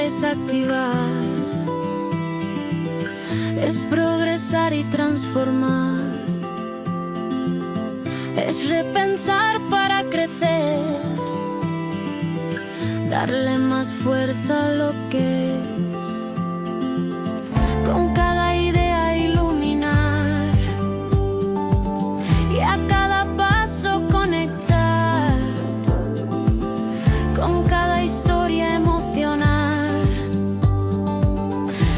desactivar, es progresar y transformar, es repensar para crecer, darle más fuerza a lo que es, con cada idea iluminar y a cada paso conectar, con cada historia emocionar,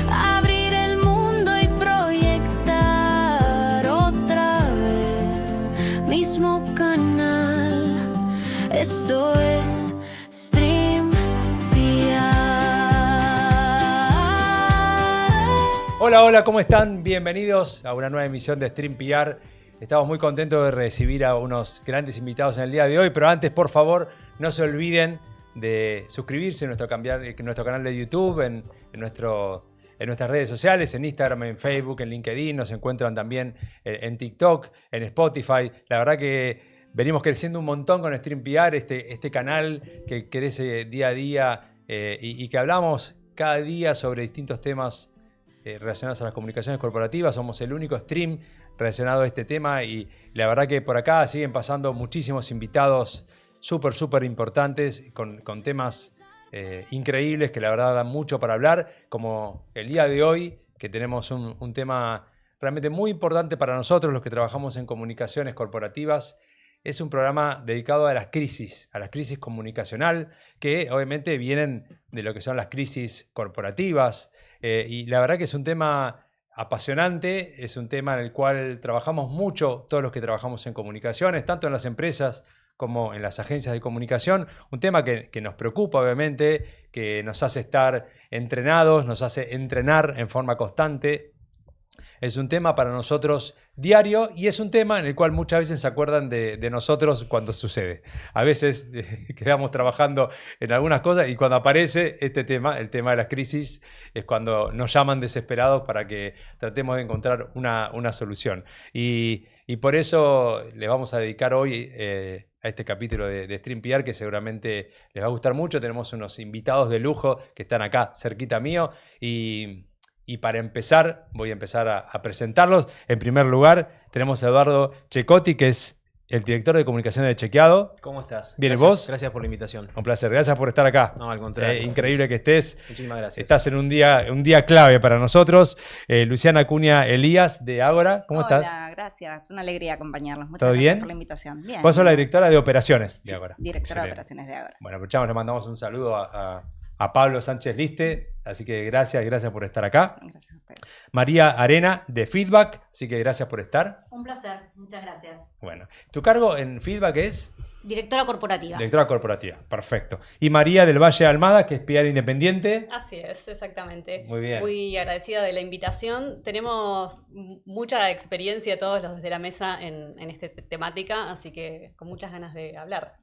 abrir el mundo y proyectar otra vez, mismo canal, esto es Hola, hola, ¿cómo están? Bienvenidos a una nueva emisión de Stream PR. Estamos muy contentos de recibir a unos grandes invitados en el día de hoy, pero antes, por favor, no se olviden de suscribirse a nuestro canal de YouTube, en nuestras redes sociales, en Instagram, en Facebook, en LinkedIn. Nos encuentran también en TikTok, en Spotify. La verdad que venimos creciendo un montón con Stream PR, este canal que crece día a día y que hablamos cada día sobre distintos temas relacionados a las comunicaciones corporativas. Somos el único stream relacionado a este tema y la verdad que por acá siguen pasando muchísimos invitados súper importantes con temas increíbles que la verdad dan mucho para hablar, como el día de hoy, que tenemos un tema realmente muy importante para nosotros, los que trabajamos en comunicaciones corporativas. Es un programa dedicado a las crisis comunicacional, que obviamente vienen de lo que son las crisis corporativas. Y la verdad que es un tema apasionante, es un tema en el cual trabajamos mucho todos los que trabajamos en comunicaciones, tanto en las empresas como en las agencias de comunicación. Un tema que nos preocupa, obviamente, que nos hace estar entrenados, nos hace entrenar en forma constante. Es un tema para nosotros diario y es un tema en el cual muchas veces se acuerdan de nosotros cuando sucede. A veces quedamos trabajando en algunas cosas y cuando aparece este tema, el tema de las crisis, es cuando nos llaman desesperados para que tratemos de encontrar una solución. Y por eso les vamos a dedicar hoy a este capítulo de Stream PR, que seguramente les va a gustar mucho. Tenemos unos invitados de lujo que están acá cerquita mío y para empezar, voy a empezar a presentarlos. En primer lugar, tenemos a Eduardo Cecotti, que es el director de comunicaciones de Chequeado. ¿Cómo estás? ¿Bien Gracias, vos? Gracias por la invitación. Un placer, gracias por estar acá. No, al contrario. Increíble que estés. Muchísimas gracias. Estás en un día clave para nosotros. Luciana Acuña Elías, de Ágora. ¿Cómo estás? Hola, gracias. Una alegría acompañarlos. Muchas ¿Todo gracias bien? por la invitación. Bien. Vos sos la directora de operaciones de Sí, Ágora. directora de Excelente. operaciones de Ágora. Bueno, aprovechamos, le mandamos un saludo a Pablo Sánchez Liste. Así que gracias por estar acá. Gracias a ustedes. María Arena, de Feedback. Así que gracias por estar. Un placer, muchas gracias. Bueno, tu cargo en Feedback es Directora corporativa. directora corporativa. Perfecto. Y María del Valle Almada, que es PR independiente. Así es, exactamente. Muy bien. Muy agradecida de la invitación. Tenemos mucha experiencia todos los de la mesa en esta temática, así que con muchas ganas de hablar.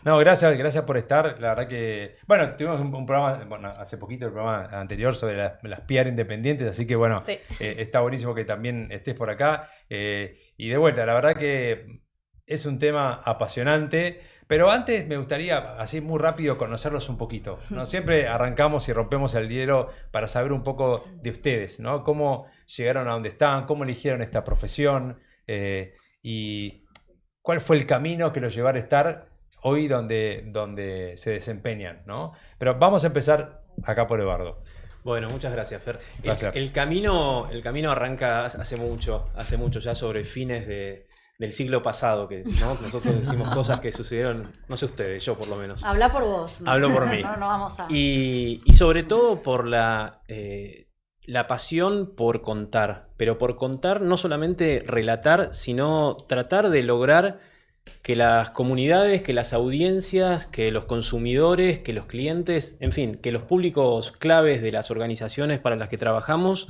No, gracias por estar. La verdad que, bueno, tuvimos un programa, hace poquito el programa anterior sobre las PR independientes, así que bueno, Sí. está buenísimo que también estés por acá. Y de vuelta, la verdad que es un tema apasionante, pero antes me gustaría, así muy rápido, conocerlos un poquito, ¿no? Siempre arrancamos y rompemos el hielo para saber un poco de ustedes, ¿no? Cómo llegaron a donde están, cómo eligieron esta profesión y cuál fue el camino que los llevaron a estar hoy donde se desempeñan, ¿no? Pero vamos a empezar acá por Eduardo. Bueno, muchas gracias, Fer. Placer. El camino arranca hace mucho, ya sobre fines del siglo pasado, que ¿no? Nosotros decimos cosas que sucedieron, no sé ustedes, yo por lo menos. Habla por vos. Hablo por mí. No vamos a... Y sobre todo por la pasión por contar, pero por contar no solamente relatar, sino tratar de lograr que las comunidades, que las audiencias, que los consumidores, que los clientes, en fin, que los públicos claves de las organizaciones para las que trabajamos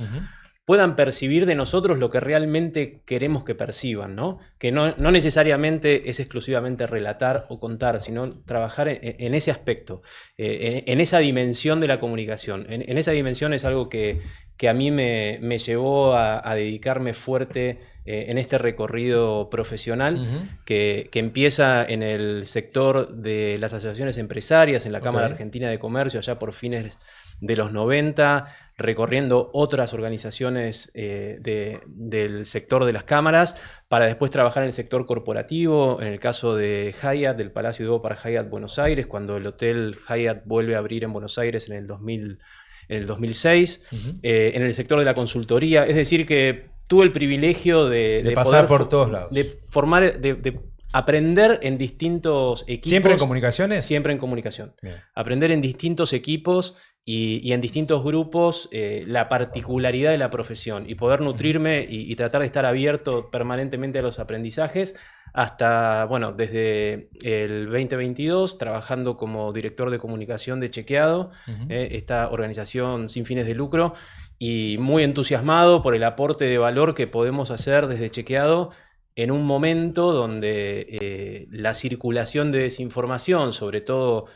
puedan percibir de nosotros lo que realmente queremos que perciban, ¿no? Que no necesariamente es exclusivamente relatar o contar, sino trabajar en ese aspecto, en esa dimensión de la comunicación. En esa dimensión es algo que a mí me llevó a dedicarme fuerte en este recorrido profesional que empieza en el sector de las asociaciones empresarias, en la Cámara Argentina de Comercio, allá por fines de los 90, recorriendo otras organizaciones del sector de las cámaras, para después trabajar en el sector corporativo, en el caso de Hyatt, del Palacio de Opa Hyatt Buenos Aires, cuando el Hotel Hyatt vuelve a abrir en Buenos Aires en el 2006, en el sector de la consultoría, es decir que tuve el privilegio de pasar poder por todos lados. De formar, de aprender en distintos equipos. ¿Siempre en comunicaciones? Siempre en comunicación. Bien. Aprender en distintos equipos y en distintos grupos la particularidad de la profesión y poder nutrirme y tratar de estar abierto permanentemente a los aprendizajes hasta, bueno, desde el 2022 trabajando como director de comunicación de Chequeado, esta organización sin fines de lucro, y muy entusiasmado por el aporte de valor que podemos hacer desde Chequeado en un momento donde la circulación de desinformación, sobre todo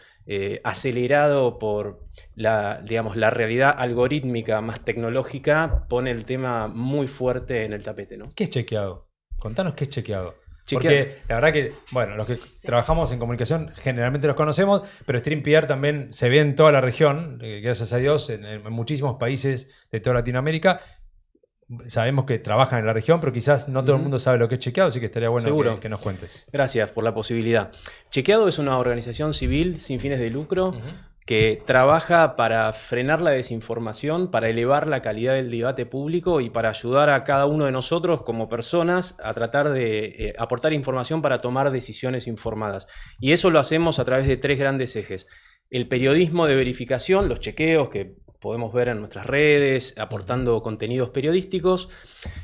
acelerado por la realidad algorítmica más tecnológica, pone el tema muy fuerte en el tapete, ¿no? ¿Qué es Chequeado? Contanos qué es Chequeado. Chequeado. Porque la verdad que, bueno, los que trabajamos en comunicación generalmente los conocemos, pero StreamPR también se ve en toda la región, gracias a Dios, en muchísimos países de toda Latinoamérica. Sabemos que trabajan en la región, pero quizás no todo el mundo sabe lo que es Chequeado, así que estaría bueno que nos cuentes. Gracias por la posibilidad. Chequeado es una organización civil sin fines de lucro que trabaja para frenar la desinformación, para elevar la calidad del debate público y para ayudar a cada uno de nosotros como personas a tratar de aportar información para tomar decisiones informadas. Y eso lo hacemos a través de 3 grandes ejes. El periodismo de verificación, los chequeos que podemos ver en nuestras redes, aportando contenidos periodísticos.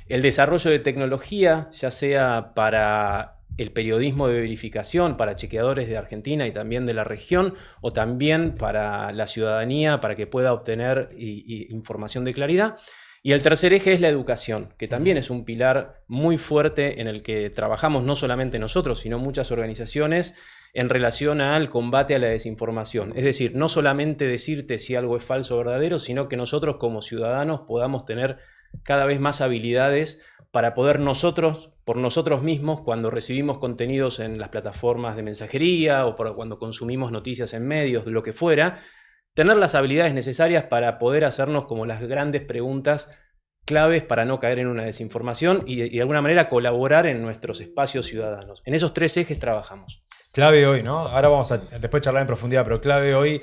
El desarrollo de tecnología, ya sea para el periodismo de verificación, para chequeadores de Argentina y también de la región, o también para la ciudadanía, para que pueda obtener información de claridad. Y el tercer eje es la educación, que también es un pilar muy fuerte en el que trabajamos no solamente nosotros, sino muchas organizaciones en relación al combate a la desinformación. Es decir, no solamente decirte si algo es falso o verdadero, sino que nosotros como ciudadanos podamos tener cada vez más habilidades para poder nosotros, por nosotros mismos, cuando recibimos contenidos en las plataformas de mensajería o cuando consumimos noticias en medios, lo que fuera, tener las habilidades necesarias para poder hacernos como las grandes preguntas claves para no caer en una desinformación y de alguna manera colaborar en nuestros espacios ciudadanos. En esos 3 ejes trabajamos. Clave hoy, ¿no? Ahora vamos a después charlar en profundidad, pero clave hoy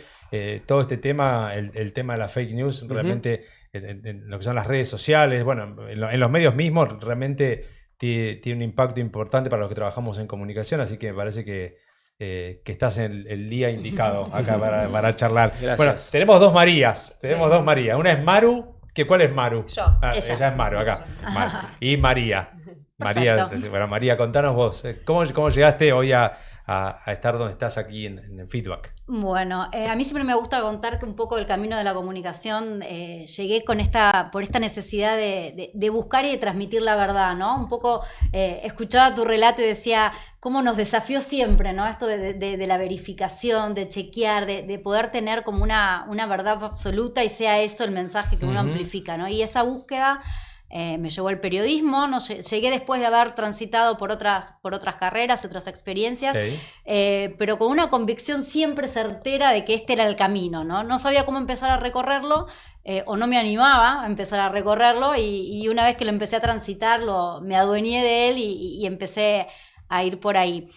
todo este tema, el tema de la fake news, realmente en lo que son las redes sociales, bueno, en los medios mismos, realmente tiene un impacto importante para los que trabajamos en comunicación, así que me parece que estás en el día indicado acá para charlar. Gracias. Bueno, tenemos 2 Marías, dos Marías. Una es Maru, ¿cuál es Maru? Yo. Ella es Maru, acá. Maru. Y María. María, bueno, María, contanos vos, ¿cómo llegaste hoy a estar donde estás aquí en Feedback? Bueno, a mí siempre me gusta contar que un poco el camino de la comunicación llegué por esta necesidad de buscar y de transmitir la verdad, ¿no? Un poco escuchaba tu relato y decía cómo nos desafió siempre, ¿no? Esto de la verificación, de chequear, de poder tener como una verdad absoluta y sea eso el mensaje que uno amplifica, ¿no? Y esa búsqueda me llevó al periodismo, ¿no? Llegué después de haber transitado por otras carreras, otras experiencias, pero con una convicción siempre certera de que este era el camino, ¿no? No sabía cómo empezar a recorrerlo, o no me animaba a empezar a recorrerlo, y una vez que lo empecé a transitar, me adueñé de él y empecé a ir por ahí.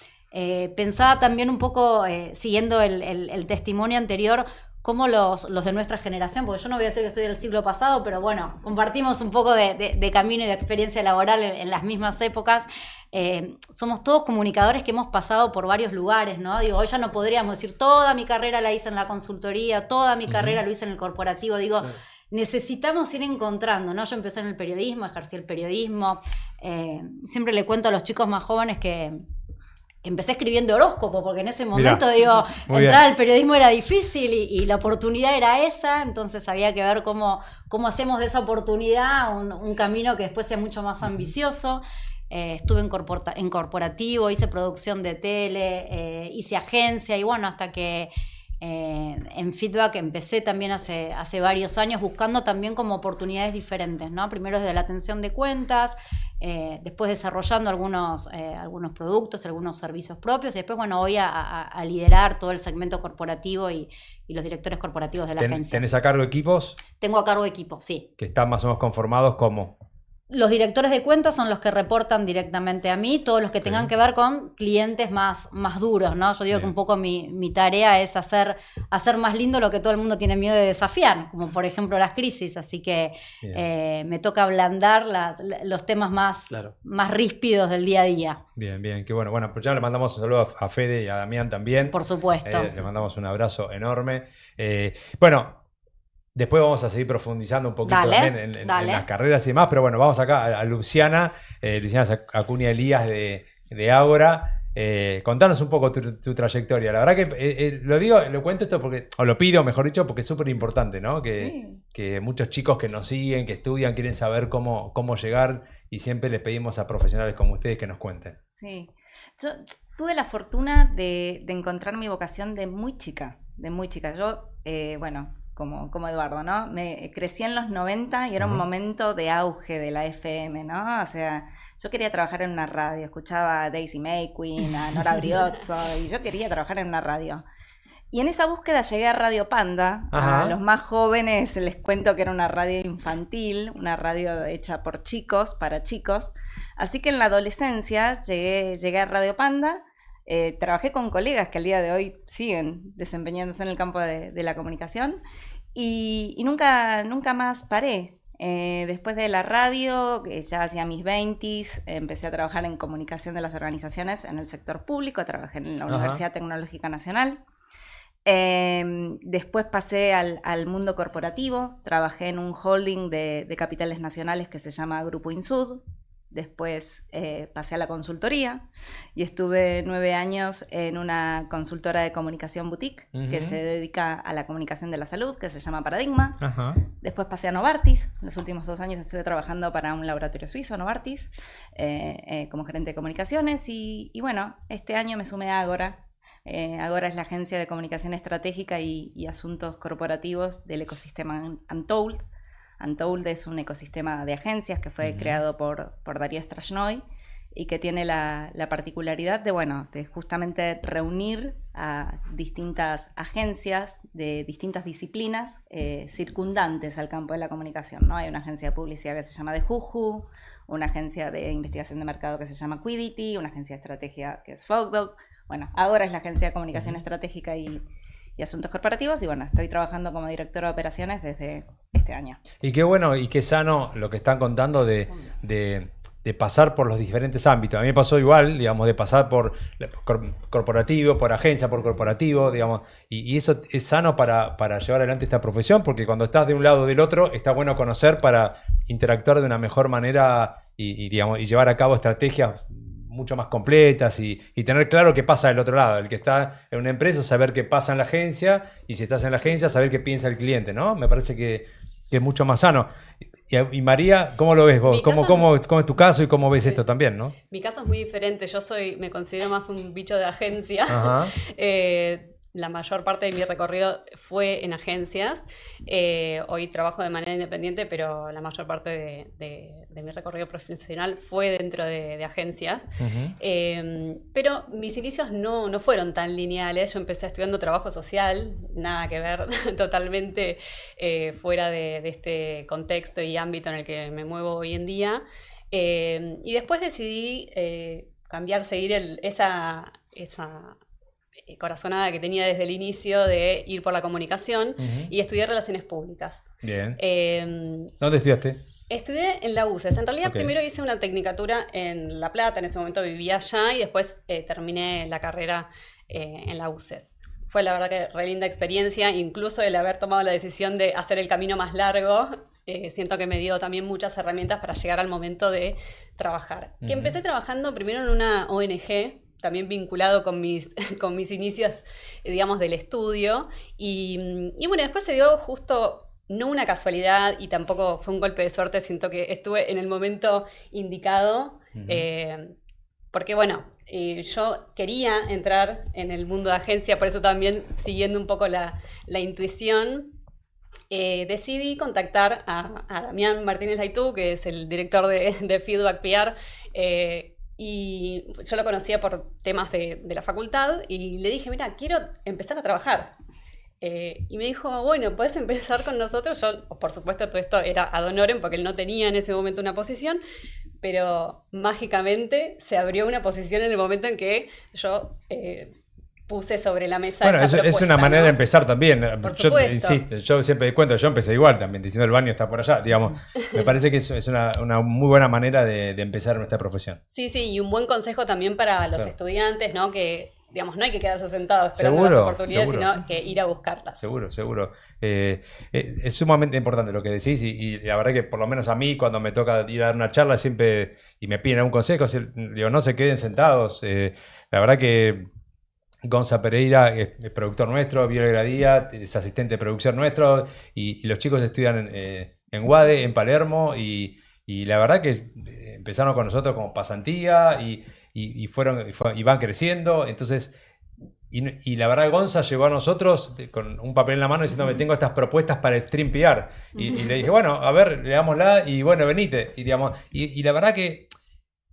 Pensaba también un poco, siguiendo el testimonio anterior, cómo los de nuestra generación, porque yo no voy a decir que soy del siglo pasado, pero bueno, compartimos un poco de camino y de experiencia laboral en las mismas épocas. Somos todos comunicadores que hemos pasado por varios lugares, ¿no? Digo, hoy ya no podríamos decir toda mi carrera la hice en la consultoría, toda mi carrera lo hice en el corporativo. Digo, necesitamos ir encontrando, ¿no? Yo empecé en el periodismo, ejercí el periodismo. Siempre le cuento a los chicos más jóvenes que empecé escribiendo horóscopo, porque en ese momento, digo, entrar al periodismo era difícil y la oportunidad era esa, entonces había que ver cómo hacemos de esa oportunidad un camino que después sea mucho más ambicioso. Estuve en corporativo, hice producción de tele, hice agencia, y bueno, hasta que en feedback empecé también hace varios años buscando también como oportunidades diferentes, ¿no? Primero desde la atención de cuentas, después desarrollando algunos productos, algunos servicios propios y después, bueno, hoy a liderar todo el segmento corporativo y los directores corporativos de la agencia. ¿Tenés a cargo equipos? Tengo a cargo equipos, sí. Que están más o menos conformados como... Los directores de cuentas son los que reportan directamente a mí, todos los que tengan que ver con clientes más duros, ¿no? Yo digo que un poco mi tarea es hacer más lindo lo que todo el mundo tiene miedo de desafiar, como por ejemplo las crisis, así que me toca ablandar los temas más ríspidos del día a día. Bien, qué bueno. Bueno, pues ya le mandamos un saludo a Fede y a Damián también. Por supuesto. Le mandamos un abrazo enorme. Bueno, después vamos a seguir profundizando un poquito también en las carreras y demás, pero bueno, vamos acá a Luciana Acuña Elías de Ágora. Contanos un poco tu trayectoria. La verdad que lo cuento esto porque, o lo pido, mejor dicho, porque es súper importante, ¿no? Que muchos chicos que nos siguen, que estudian, quieren saber cómo llegar y siempre les pedimos a profesionales como ustedes que nos cuenten. Sí, yo tuve la fortuna de encontrar mi vocación de muy chica. Yo, bueno... Como Eduardo, ¿no? Crecí en los 90 y era un momento de auge de la FM, ¿no? O sea, yo quería trabajar en una radio, escuchaba a Daisy May Queen, a Nora Briozzo, y yo quería trabajar en una radio. Y en esa búsqueda llegué a Radio Panda. A los más jóvenes les cuento que era una radio infantil, una radio hecha por chicos, para chicos. Así que en la adolescencia llegué a Radio Panda. Trabajé con colegas que al día de hoy siguen desempeñándose en el campo de la comunicación y nunca más paré. Después de la radio, que ya hacía mis 20s, empecé a trabajar en comunicación de las organizaciones en el sector público, trabajé en la Universidad Tecnológica Nacional. Después pasé al mundo corporativo, trabajé en un holding de capitales nacionales que se llama Grupo Insud. Después pasé a la consultoría y estuve 9 años en una consultora de comunicación boutique que se dedica a la comunicación de la salud, que se llama Paradigma. Después pasé a Novartis. Los últimos 2 años estuve trabajando para un laboratorio suizo, Novartis, como gerente de comunicaciones. Y bueno, este año me sumé a Ágora. Ágora es la agencia de comunicación estratégica y asuntos corporativos del ecosistema Untold. Untold es un ecosistema de agencias que fue creado por Darío Strashnoy y que tiene la particularidad de justamente reunir a distintas agencias de distintas disciplinas circundantes al campo de la comunicación, ¿no? Hay una agencia de publicidad que se llama The Juju, una agencia de investigación de mercado que se llama Quiddity, una agencia de estrategia que es Fogdog. Bueno, ahora es la agencia de comunicación estratégica y asuntos corporativos y bueno, estoy trabajando como directora de operaciones desde este año. Y qué bueno y qué sano lo que están contando de pasar por los diferentes ámbitos. A mí me pasó igual, digamos, de pasar por corporativo, por agencia, por corporativo, digamos, y eso es sano para llevar adelante esta profesión, porque cuando estás de un lado o del otro, está bueno conocer para interactuar de una mejor manera y llevar a cabo estrategias mucho más completas y tener claro qué pasa del otro lado. El que está en una empresa, saber qué pasa en la agencia, y si estás en la agencia, saber qué piensa el cliente, ¿no? Me parece que es mucho más sano. Y María, ¿cómo lo ves vos? ¿Cómo es tu caso y cómo ves esto también, no? Mi caso es muy diferente. Yo me considero más un bicho de agencia. La mayor parte de mi recorrido fue en agencias. Hoy trabajo de manera independiente, pero la mayor parte de mi recorrido profesional fue dentro de agencias. Pero mis inicios no fueron tan lineales. Yo empecé estudiando trabajo social, nada que ver, totalmente fuera de este contexto y ámbito en el que me muevo hoy en día. Y después decidí seguir esa corazonada que tenía desde el inicio de ir por la comunicación y estudié Relaciones Públicas. Bien. ¿Dónde estudiaste? Estudié en la UCES. En realidad primero hice una tecnicatura en La Plata, en ese momento vivía allá y después terminé la carrera en la UCES. Fue la verdad que re linda experiencia, incluso el haber tomado la decisión de hacer el camino más largo. Siento que me dio también muchas herramientas para llegar al momento de trabajar. Que empecé trabajando primero en una ONG, también vinculado con mis inicios, digamos, del estudio. Y bueno, después se dio justo, no una casualidad y tampoco fue un golpe de suerte, siento que estuve en el momento indicado. porque bueno, yo quería entrar en el mundo de agencia, por eso también siguiendo un poco la intuición, decidí contactar a Damián Martínez Laitú, que es el director de Feedback PR, y yo lo conocía por temas de la facultad, y le dije, mira, quiero empezar a trabajar. Y me dijo, bueno, puedes empezar con nosotros. Yo, por supuesto, todo esto era ad honorem porque él no tenía en ese momento una posición, pero mágicamente se abrió una posición en el momento en que yo puse sobre la mesa bueno, esa propuesta, es una manera ¿no? de empezar también. Por Yo, supuesto. sí, yo siempre cuento, yo empecé igual también, diciendo el baño está por allá, digamos. Me parece que es una muy buena manera de empezar nuestra profesión. Sí, y un buen consejo también para los Claro. estudiantes, ¿no? Que, digamos, no hay que quedarse sentado esperando las Seguro, oportunidades, seguro. sino que ir a buscarlas. Seguro. Es sumamente importante lo que decís y la verdad que por lo menos a mí cuando me toca ir a dar una charla siempre y me piden algún consejo, digo, no se queden sentados. La verdad que Gonza Pereira es productor nuestro, Viola Gradía es asistente de producción nuestro y los chicos estudian en UADE, en Palermo y la verdad que empezaron con nosotros como pasantía y van creciendo. Entonces, y la verdad Gonza llegó a nosotros con un papel en la mano diciendo me tengo estas propuestas para Stream PR y le dije, bueno, a ver, leámosla y bueno, venite. Y la verdad que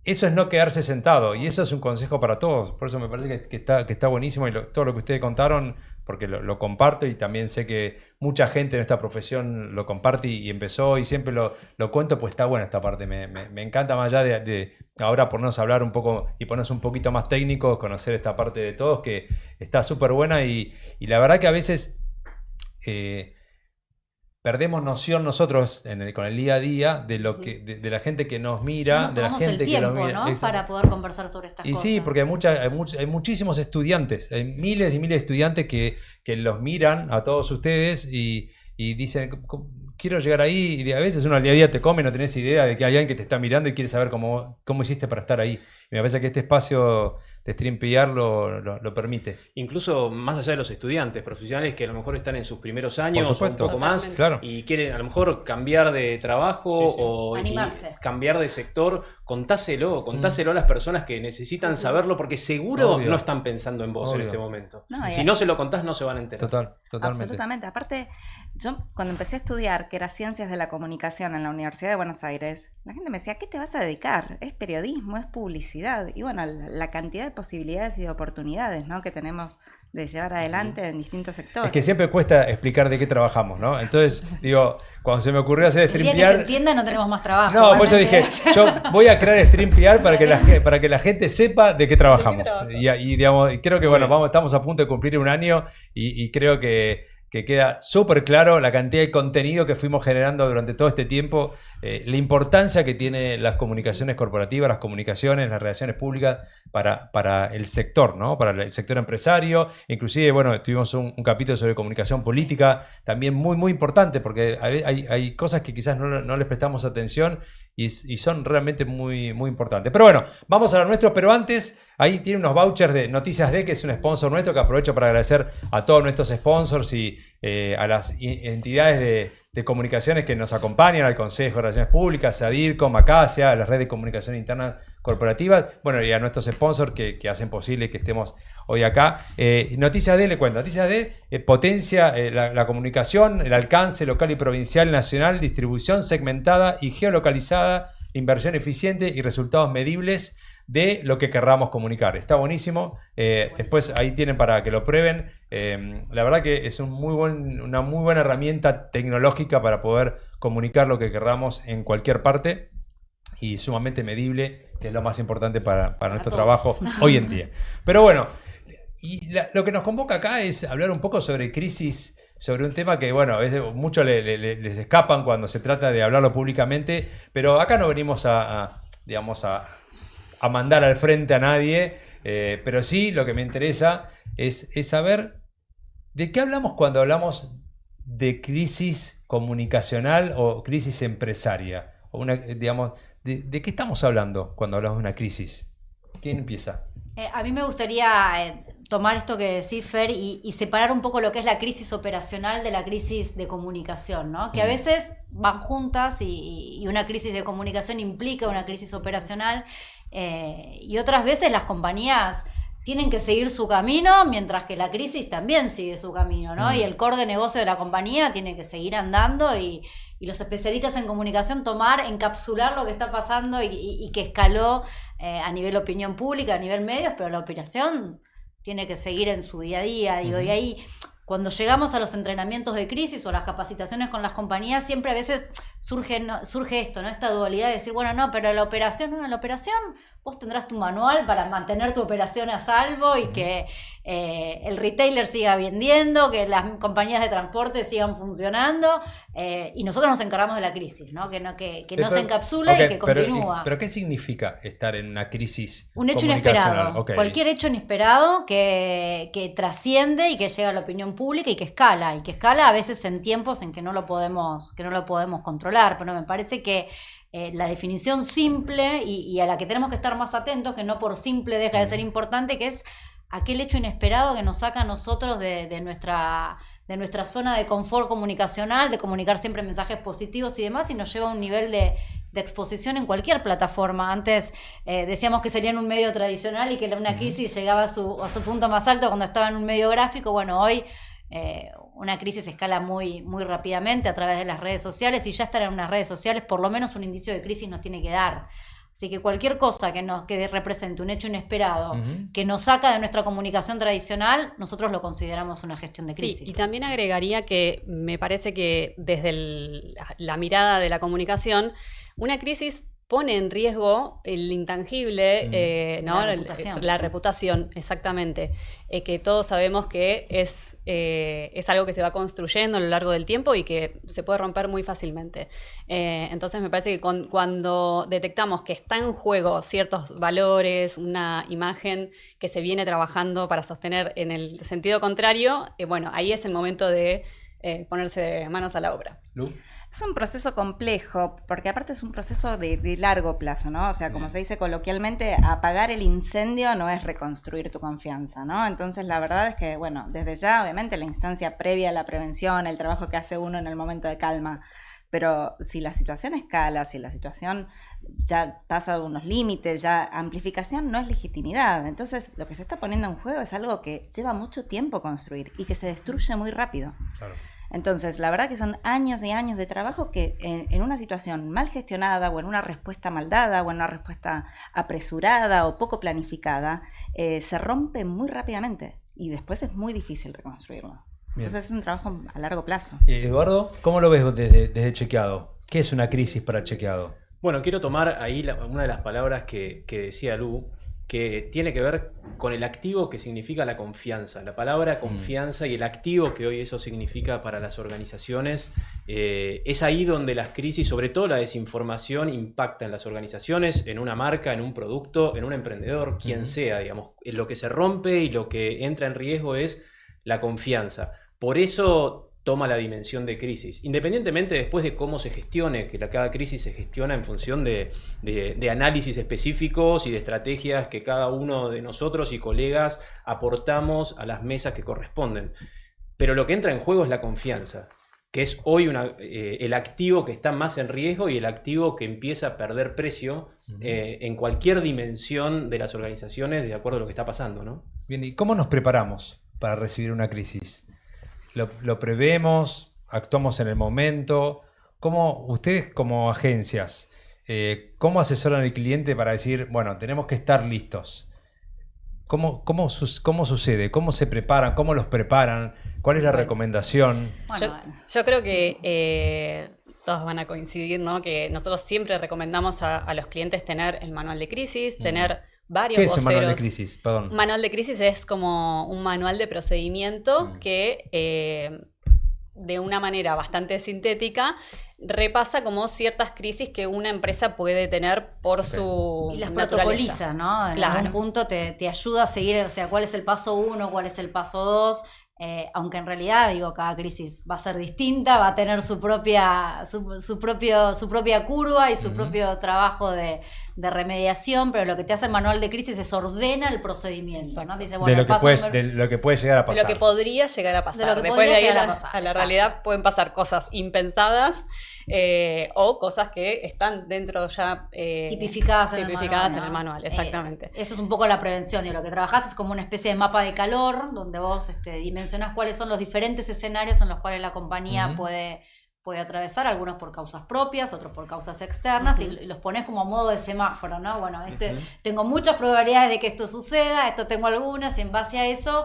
eso es no quedarse sentado y eso es un consejo para todos. Por eso me parece que está buenísimo y todo lo que ustedes contaron, porque lo comparto y también sé que mucha gente en esta profesión lo comparte y empezó y siempre lo cuento, pues está buena esta parte. Me encanta más allá de ahora ponernos a hablar un poco y ponernos un poquito más técnicos, conocer esta parte de todos que está súper buena y la verdad que a veces perdemos noción nosotros con el día a día de lo que de la gente que nos mira, No de la tomamos gente el que nos tiempo, mira. ¿no? Para poder conversar sobre estas Y cosas. sí, porque hay muchísimos estudiantes, hay miles y miles de estudiantes que los miran a todos ustedes y dicen, quiero llegar ahí, y a veces uno al día a día te come, no tenés idea de que hay alguien que te está mirando y quiere saber cómo hiciste para estar ahí. Y me parece que este espacio de Stream PR lo permite. Incluso más allá de los estudiantes profesionales que a lo mejor están en sus primeros años Por o un supuesto. poco más Totalmente. Claro. y quieren a lo mejor cambiar de trabajo Sí, sí. o Animarse. cambiar de sector, contáselo a las personas que necesitan saberlo porque seguro Obvio. no están pensando en vos en Obvio. este momento. No, Si no se lo contás no se van a enterar. Totalmente. Absolutamente. Aparte, yo cuando empecé a estudiar, que era Ciencias de la Comunicación en la Universidad de Buenos Aires, la gente me decía, ¿a qué te vas a dedicar? Es periodismo, es publicidad. Y bueno, la cantidad de posibilidades y de oportunidades, ¿no?, que tenemos de llevar adelante en distintos sectores. Es que siempre cuesta explicar de qué trabajamos, ¿no? Entonces, digo, cuando se me ocurrió hacer El Stream día que se PR... entienda no tenemos más trabajo. No, pues yo realmente. dije, yo voy a crear Stream PR para que la gente sepa de qué trabajamos. trabajo? Y, digamos, y creo que bueno, estamos a punto de cumplir un año y creo que queda súper claro la cantidad de contenido que fuimos generando durante todo este tiempo, la importancia que tiene las comunicaciones corporativas, las comunicaciones, las relaciones públicas para el sector, ¿no? Para el sector empresario. Inclusive, bueno, tuvimos un capítulo sobre comunicación política, también muy, muy importante, porque hay cosas que quizás no les prestamos atención y son realmente muy, muy importantes. Pero bueno, vamos a lo nuestro, pero antes, ahí tiene unos vouchers de Noticias D, que es un sponsor nuestro, que aprovecho para agradecer a todos nuestros sponsors y a las entidades de comunicaciones que nos acompañan, al Consejo de Relaciones Públicas, a DIRCOM, Acacia, a la Red de Comunicación Interna Corporativa, bueno, y a nuestros sponsors que hacen posible que estemos hoy acá. Noticias D, le cuento. Noticias D potencia la comunicación, el alcance local y provincial, nacional, distribución segmentada y geolocalizada, inversión eficiente y resultados medibles de lo que querramos comunicar. Está buenísimo. Después ahí tienen para que lo prueben. La verdad que es una muy buena herramienta tecnológica para poder comunicar lo que querramos en cualquier parte y sumamente medible, que es lo más importante para nuestro todos. trabajo hoy en día. Pero bueno, lo que nos convoca acá es hablar un poco sobre crisis, sobre un tema que, bueno, a veces muchos les escapan cuando se trata de hablarlo públicamente, pero acá no venimos a mandar al frente a nadie, pero sí lo que me interesa es saber de qué hablamos cuando hablamos de crisis comunicacional o crisis empresaria. O ¿de qué estamos hablando cuando hablamos de una crisis? ¿Quién empieza? A mí me gustaría tomar esto que decís, Fer, y separar un poco lo que es la crisis operacional de la crisis de comunicación, ¿no? Que a veces van juntas y una crisis de comunicación implica una crisis operacional. Y otras veces las compañías tienen que seguir su camino, mientras que la crisis también sigue su camino, ¿no? Y el core de negocio de la compañía tiene que seguir andando y los especialistas en comunicación encapsular lo que está pasando y que escaló a nivel opinión pública, a nivel medios, pero la operación tiene que seguir en su día a día, digo, y ahí cuando llegamos a los entrenamientos de crisis o a las capacitaciones con las compañías, siempre a veces surge esto, ¿no? Esta dualidad de decir, bueno, no, pero la operación vos tendrás tu manual para mantener tu operación a salvo y que el retailer siga vendiendo, que las compañías de transporte sigan funcionando, y nosotros nos encargamos de la crisis, ¿no? Que no se encapsula y que continúa. ¿Pero qué significa estar en una crisis Un hecho comunicacional? inesperado. Okay. Cualquier hecho inesperado que trasciende y que llega a la opinión pública y que escala a veces en tiempos en que no lo podemos controlar, pero me parece que la definición simple y a la que tenemos que estar más atentos, que no por simple deja de ser importante, que es aquel hecho inesperado que nos saca a nosotros de nuestra zona de confort comunicacional, de comunicar siempre mensajes positivos y demás, y nos lleva a un nivel de exposición en cualquier plataforma. Antes decíamos que sería en un medio tradicional y que una crisis llegaba a su punto más alto cuando estaba en un medio gráfico. Bueno, hoy una crisis escala muy, muy rápidamente a través de las redes sociales, y ya estar en unas redes sociales por lo menos un indicio de crisis nos tiene que dar. Así que cualquier cosa que represente un hecho inesperado, que nos saca de nuestra comunicación tradicional, nosotros lo consideramos una gestión de crisis. Sí, y también agregaría que me parece que desde la mirada de la comunicación, una crisis pone en riesgo el intangible, ¿no? La reputación, exactamente. Que todos sabemos que es algo que se va construyendo a lo largo del tiempo y que se puede romper muy fácilmente. Entonces me parece que cuando detectamos que está en juego ciertos valores, una imagen que se viene trabajando para sostener en el sentido contrario, bueno, ahí es el momento de ponerse manos a la obra. ¿Lu? Es un proceso complejo, porque aparte es un proceso de largo plazo, ¿no? O sea, como se dice coloquialmente, apagar el incendio no es reconstruir tu confianza, ¿no? Entonces, la verdad es que, bueno, desde ya, obviamente, la instancia previa a la prevención, el trabajo que hace uno en el momento de calma, pero si la situación escala, si la situación ya pasa de unos límites, ya amplificación no es legitimidad. Entonces, lo que se está poniendo en juego es algo que lleva mucho tiempo construir y que se destruye muy rápido. Claro. Entonces, la verdad que son años y años de trabajo que en una situación mal gestionada o en una respuesta mal dada o en una respuesta apresurada o poco planificada, se rompe muy rápidamente y después es muy difícil reconstruirlo. Bien. Entonces es un trabajo a largo plazo. Eduardo, ¿cómo lo ves desde Chequeado? ¿Qué es una crisis para Chequeado? Bueno, quiero tomar ahí una de las palabras que decía Lu, que tiene que ver con el activo que significa la confianza. La palabra confianza y el activo que hoy eso significa para las organizaciones, es ahí donde las crisis, sobre todo la desinformación, impacta en las organizaciones, en una marca, en un producto, en un emprendedor, quien sea, digamos. Lo que se rompe y lo que entra en riesgo es la confianza. Por eso toma la dimensión de crisis, independientemente después de cómo se gestione, que cada crisis se gestiona en función de análisis específicos y de estrategias que cada uno de nosotros y colegas aportamos a las mesas que corresponden. Pero lo que entra en juego es la confianza, que es hoy el activo que está más en riesgo y el activo que empieza a perder precio en cualquier dimensión de las organizaciones de acuerdo a lo que está pasando, ¿no? Bien, ¿y cómo nos preparamos para recibir una crisis? ¿Lo prevemos? ¿Actuamos en el momento? ¿Cómo ustedes como agencias, cómo asesoran al cliente para decir, bueno, tenemos que estar listos? ¿Cómo sucede? ¿Cómo se preparan? ¿Cómo los preparan? ¿Cuál es la recomendación? Yo creo que todos van a coincidir, ¿no? Que nosotros siempre recomendamos a los clientes tener el manual de crisis, tener varios voceros. ¿Qué es el manual de crisis? Perdón. Manual de crisis es como un manual de procedimiento que de una manera bastante sintética repasa como ciertas crisis que una empresa puede tener por su y las naturaleza. Protocoliza, ¿no? En algún punto te ayuda a seguir, o sea, cuál es el paso 1, cuál es el paso 2. Aunque en realidad, digo, cada crisis va a ser distinta, va a tener su propia curva y su propio trabajo de de remediación, pero lo que te hace el manual de crisis es ordena el procedimiento, ¿no? Te dice, de, bueno, lo que paso puede, número- de lo que puede llegar a De pasar. lo que podría llegar a pasar. De lo que Después podría de ahí llegar a a pasar, la exacto. realidad pueden pasar cosas impensadas o cosas que están dentro ya tipificadas en tipificadas el en el manual, exactamente. Eso es un poco la prevención, y lo que trabajás es como una especie de mapa de calor, donde vos dimensionás cuáles son los diferentes escenarios en los cuales la compañía puede atravesar, algunos por causas propias, otros por causas externas, y los pones como a modo de semáforo, ¿no? Bueno, tengo muchas probabilidades de que esto suceda, esto tengo algunas, y en base a eso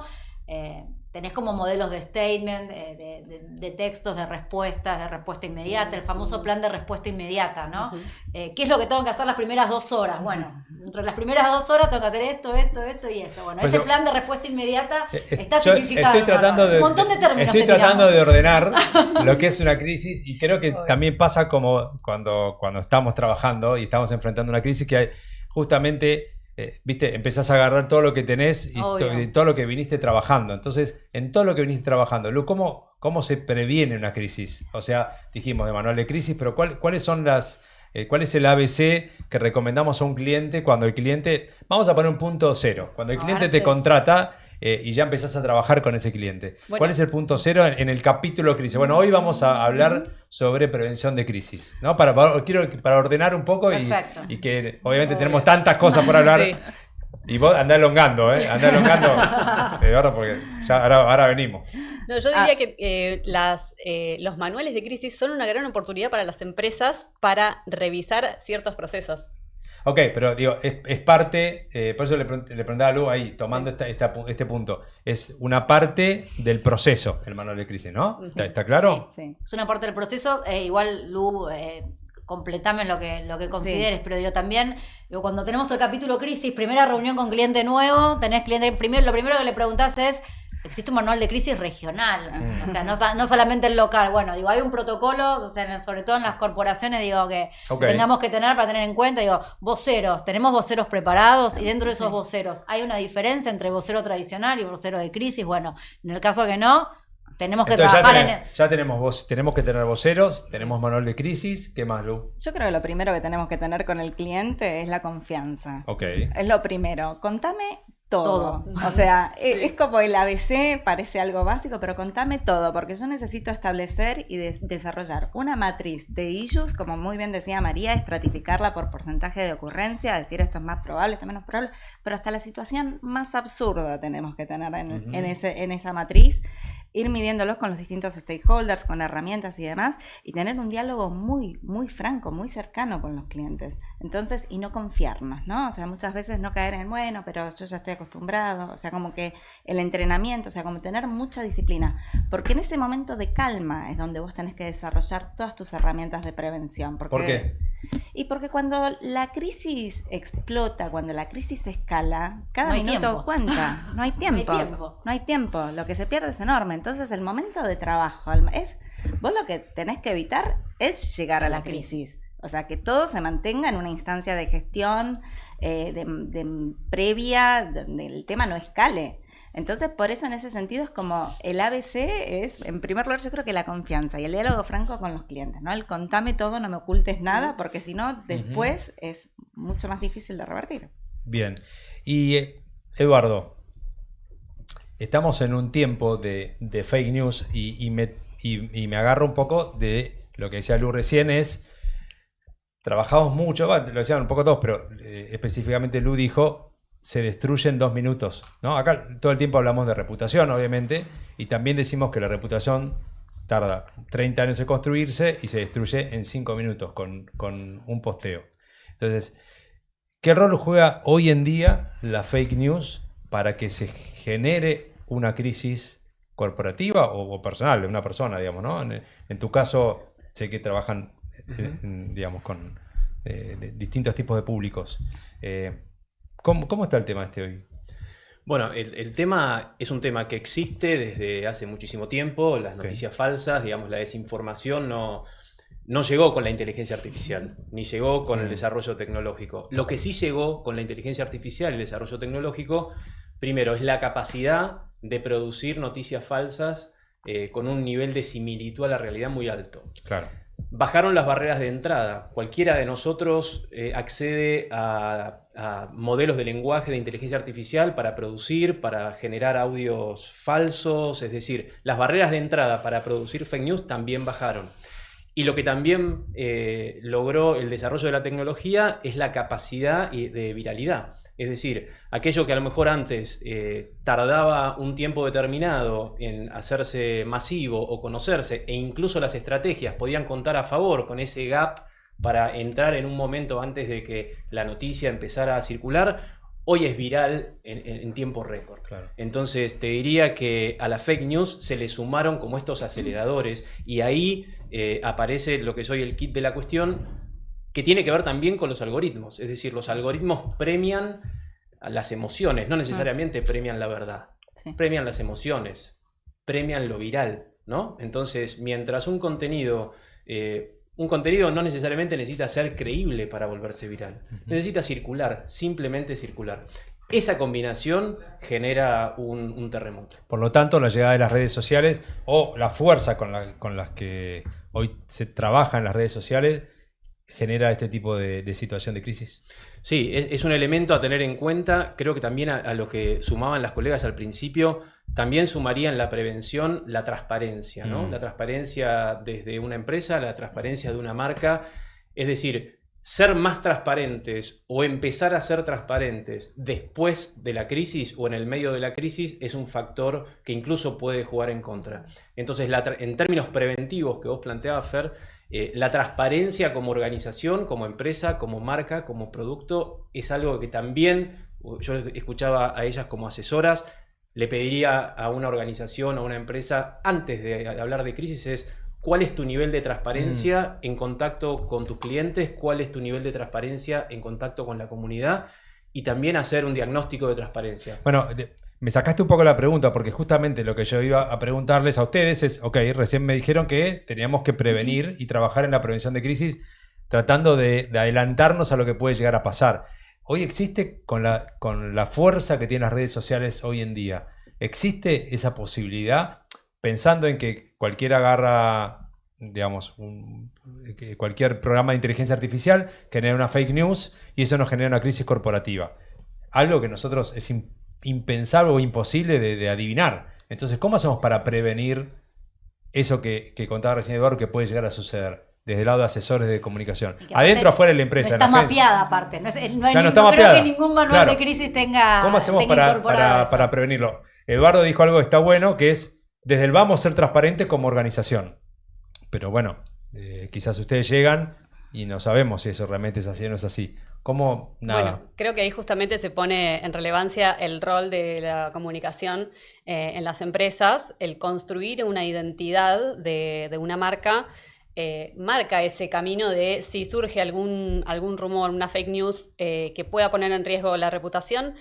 tenés como modelos de statement, de textos, de respuesta inmediata, el famoso plan de respuesta inmediata, ¿no? ¿Qué es lo que tengo que hacer las primeras 2 horas? Bueno, dentro de las primeras 2 horas tengo que hacer esto y esto. Bueno, Pues ese yo- plan de respuesta inmediata está Yo tipificado. estoy tratando de, un montón de términos estoy que tiramos. tratando de ordenar lo que es una crisis, y creo que también pasa como cuando estamos trabajando y estamos enfrentando una crisis, que hay justamente, viste, empezás a agarrar todo lo que tenés y todo lo que viniste trabajando. Entonces, en todo lo que viniste trabajando, Lu, ¿cómo se previene una crisis? O sea, dijimos de manual de crisis, pero ¿cuáles son ¿cuál es el ABC que recomendamos a un cliente cuando el cliente, vamos a poner un punto cero, cuando el cliente te contrata y ya empezás a trabajar con ese cliente? Bueno. ¿Cuál es el punto cero en el capítulo crisis? Bueno, hoy vamos a hablar sobre prevención de crisis, ¿no? Para ordenar un poco Perfecto. y que obviamente tenemos tantas cosas por hablar. Sí. Y vos andá elongando, andá elongando ahora porque ya ahora venimos. No, yo diría que los manuales de crisis son una gran oportunidad para las empresas para revisar ciertos procesos. Ok, pero digo, es parte, por eso le preguntaba a Lu ahí, tomando este punto, es una parte del proceso el manual de crisis, ¿no? Sí. ¿Está claro? Sí. Es una parte del proceso, igual Lu, completame lo que consideres, pero digo también, cuando tenemos el capítulo crisis, primera reunión con cliente nuevo, tenés cliente, lo primero que le preguntás es, ¿existe un manual de crisis regional? O sea, no solamente el local. Bueno, digo, hay un protocolo, o sea, sobre todo en las corporaciones, digo, que tengamos que tener para tener en cuenta, digo, voceros, tenemos voceros preparados, y dentro de esos voceros, ¿hay una diferencia entre vocero tradicional y vocero de crisis? Bueno, en el caso que no, tenemos que Entonces, trabajar ya tenemos que tener voceros, tenemos manual de crisis. ¿Qué más, Lu? Yo creo que lo primero que tenemos que tener con el cliente es la confianza. Ok. Es lo primero. Contame todo. O sea, es como el ABC, parece algo básico, pero contame todo, porque yo necesito establecer y desarrollar una matriz de issues, como muy bien decía María, estratificarla por porcentaje de ocurrencia, decir esto es más probable, esto es menos probable, pero hasta la situación más absurda tenemos que tener en esa matriz, ir midiéndolos con los distintos stakeholders, con herramientas y demás, y tener un diálogo muy, muy franco, muy cercano con los clientes. Entonces, y no confiarnos, ¿no? O sea, muchas veces no caer en, bueno, pero yo ya estoy acostumbrado, o sea, como que el entrenamiento, o sea, como tener mucha disciplina, porque en ese momento de calma es donde vos tenés que desarrollar todas tus herramientas de prevención. ¿Por qué? Y porque cuando la crisis explota, cuando la crisis escala, cada No hay minuto tiempo. cuenta, no hay tiempo. No hay tiempo, lo que se pierde es enorme. Entonces el momento de trabajo, vos lo que tenés que evitar es llegar a la crisis. O sea, que todo se mantenga en una instancia de gestión previa, donde el tema no escale. Entonces, por eso en ese sentido es como el ABC es, en primer lugar, yo creo que la confianza y el diálogo franco con los clientes, ¿no? El contame todo, no me ocultes nada, porque si no, después es mucho más difícil de revertir. Bien. Y Eduardo, estamos en un tiempo de fake news y me agarro un poco de lo que decía Lu recién, trabajamos mucho, lo decían un poco todos, pero específicamente Lu dijo, se destruye en 2 minutos, ¿no? Acá todo el tiempo hablamos de reputación, obviamente, y también decimos que la reputación tarda 30 años en construirse y se destruye en 5 minutos con un posteo. Entonces, ¿qué rol juega hoy en día la fake news para que se genere una crisis corporativa o personal de una persona, digamos, ¿no? En tu caso, sé que trabajan, digamos, con de distintos tipos de públicos. ¿Cómo está el tema hoy? Bueno, el tema es un tema que existe desde hace muchísimo tiempo. Las noticias falsas, digamos, la desinformación no llegó con la inteligencia artificial, ni llegó con el desarrollo tecnológico. Lo que sí llegó con la inteligencia artificial y el desarrollo tecnológico, primero, es la capacidad de producir noticias falsas con un nivel de similitud a la realidad muy alto. Claro. bajaron las barreras de entrada. Cualquiera de nosotros accede a modelos de lenguaje de inteligencia artificial para producir, para generar audios falsos, es decir, las barreras de entrada para producir fake news también bajaron. Y lo que también logró el desarrollo de la tecnología es la capacidad de viralidad. Es decir, aquello que a lo mejor antes tardaba un tiempo determinado en hacerse masivo o conocerse, e incluso las estrategias podían contar a favor con ese gap para entrar en un momento antes de que la noticia empezara a circular, hoy es viral en tiempo récord. Claro. Entonces te diría que a la fake news se le sumaron como estos aceleradores, y ahí aparece lo que soy el kit de la cuestión, que tiene que ver también con los algoritmos. Es decir, los algoritmos premian a las emociones, no necesariamente premian la verdad. Sí. Premian las emociones, premian lo viral, ¿no? Entonces, mientras un contenido no necesariamente necesita ser creíble para volverse viral. Necesita circular, simplemente circular. Esa combinación genera un terremoto. Por lo tanto, la llegada de las redes sociales o la fuerza con las que hoy se trabaja en las redes sociales genera este tipo de situación de crisis. Sí, es un elemento a tener en cuenta. Creo que también a lo que sumaban las colegas al principio, también sumarían la prevención, la transparencia, ¿no? La transparencia desde una empresa, la transparencia de una marca. Es decir, ser más transparentes o empezar a ser transparentes después de la crisis o en el medio de la crisis es un factor que incluso puede jugar en contra. Entonces, en términos preventivos que vos planteabas, Fer, la transparencia como organización, como empresa, como marca, como producto, es algo que también, yo escuchaba a ellas como asesoras, le pediría a una organización o a una empresa, antes de hablar de crisis, es cuál es tu nivel de transparencia en contacto con tus clientes, cuál es tu nivel de transparencia en contacto con la comunidad, y también hacer un diagnóstico de transparencia. Bueno, me sacaste un poco la pregunta, porque justamente lo que yo iba a preguntarles a ustedes es, ok, recién me dijeron que teníamos que prevenir y trabajar en la prevención de crisis tratando de adelantarnos a lo que puede llegar a pasar. Hoy existe, con la fuerza que tienen las redes sociales hoy en día, ¿existe esa posibilidad? Pensando en que cualquiera agarra, digamos, cualquier programa de inteligencia artificial, genera una fake news y eso nos genera una crisis corporativa. Algo que nosotros es impensable o imposible de adivinar. Entonces, ¿cómo hacemos para prevenir eso que contaba recién Eduardo que puede llegar a suceder desde el lado de asesores de comunicación? Adentro, afuera de la empresa. No está mapeada aparte. No está creo mapeada. que ningún manual de crisis tenga. ¿Cómo hacemos incorporado eso? para prevenirlo? Eduardo dijo algo que está bueno, que es desde el vamos a ser transparentes como organización. Pero bueno, quizás ustedes llegan y no sabemos si eso realmente es así o no es así. ¿Cómo? Nada. Bueno, creo que ahí justamente se pone en relevancia el rol de la comunicación en las empresas. El construir una identidad de una marca marca ese camino de si surge algún rumor, una fake news que pueda poner en riesgo la reputación.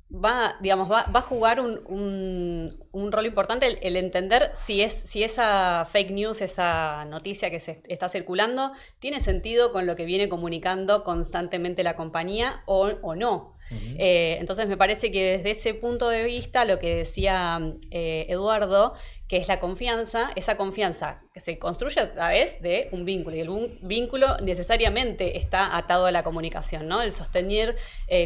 Va a jugar un rol importante el entender si esa fake news, esa noticia que se está circulando, tiene sentido con lo que viene comunicando constantemente la compañía o no. Entonces me parece que desde ese punto de vista lo que decía Eduardo, que es la confianza, esa confianza que se construye a través de un vínculo, y el vínculo necesariamente está atado a la comunicación, ¿no? El sostener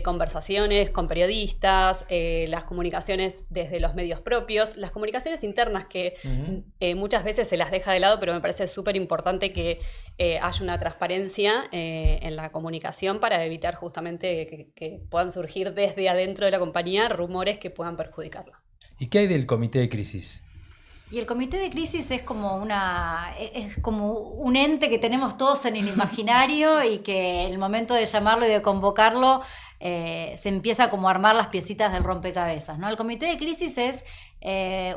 conversaciones con periodistas, las comunicaciones desde los medios propios, las comunicaciones internas que muchas veces se las deja de lado, pero me parece súper importante que haya una transparencia en la comunicación para evitar justamente que puedan surgir desde adentro de la compañía rumores que puedan perjudicarla. ¿Y qué hay del comité de crisis? Y el comité de crisis es como un ente que tenemos todos en el imaginario y que en el momento de llamarlo y de convocarlo se empieza como a armar las piecitas del rompecabezas, ¿no? El comité de crisis es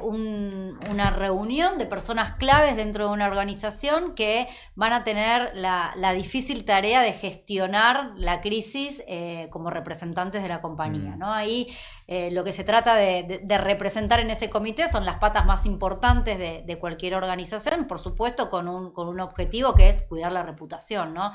una reunión de personas claves dentro de una organización que van a tener la difícil tarea de gestionar la crisis como representantes de la compañía, ¿no? Ahí lo que se trata de representar en ese comité son las patas más importantes de cualquier organización, por supuesto con un objetivo que es cuidar la reputación, ¿no?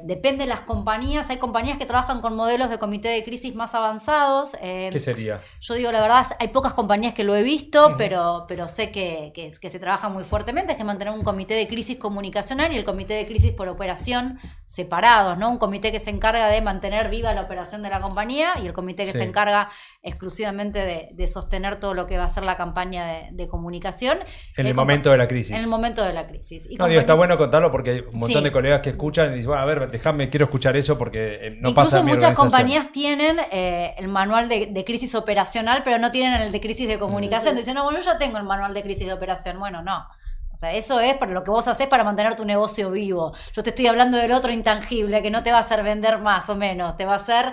Depende de las compañías, hay compañías que trabajan con modelos modelos de comité de crisis más avanzados. ¿Qué sería? Yo digo, la verdad, hay pocas compañías que lo he visto, pero sé que se trabaja muy fuertemente. Es que mantener un comité de crisis comunicacional y el comité de crisis por operación separados, ¿no? Un comité que se encarga de mantener viva la operación de la compañía y el comité que se encarga exclusivamente de sostener todo lo que va a ser la campaña de comunicación. En el momento de la crisis. En el momento de la crisis. Y no, digo, está bueno contarlo porque hay un montón de colegas que escuchan y dicen, bueno, a ver, déjame, quiero escuchar eso porque no pasa en mi muchas organización. Compañías tienen el manual de crisis operacional, pero no tienen el de crisis de comunicación. Dicen, no, bueno, yo ya tengo el manual de crisis de operación. Bueno, no. O sea, eso es para lo que vos hacés para mantener tu negocio vivo. Yo te estoy hablando del otro intangible que no te va a hacer vender más o menos. Te va a hacer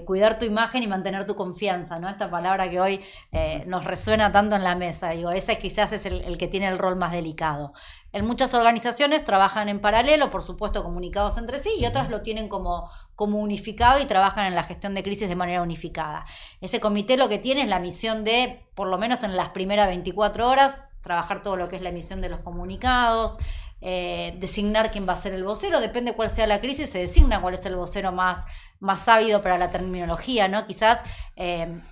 cuidar tu imagen y mantener tu confianza, ¿no? Esta palabra que hoy nos resuena tanto en la mesa. Digo, ese quizás es el que tiene el rol más delicado. En muchas organizaciones trabajan en paralelo, por supuesto comunicados entre sí, y otras lo tienen como unificado y trabajan en la gestión de crisis de manera unificada. Ese comité lo que tiene es la misión de, por lo menos en las primeras 24 horas, trabajar todo lo que es la emisión de los comunicados, designar quién va a ser el vocero, depende cuál sea la crisis, se designa cuál es el vocero más ávido para la terminología, ¿no? Quizás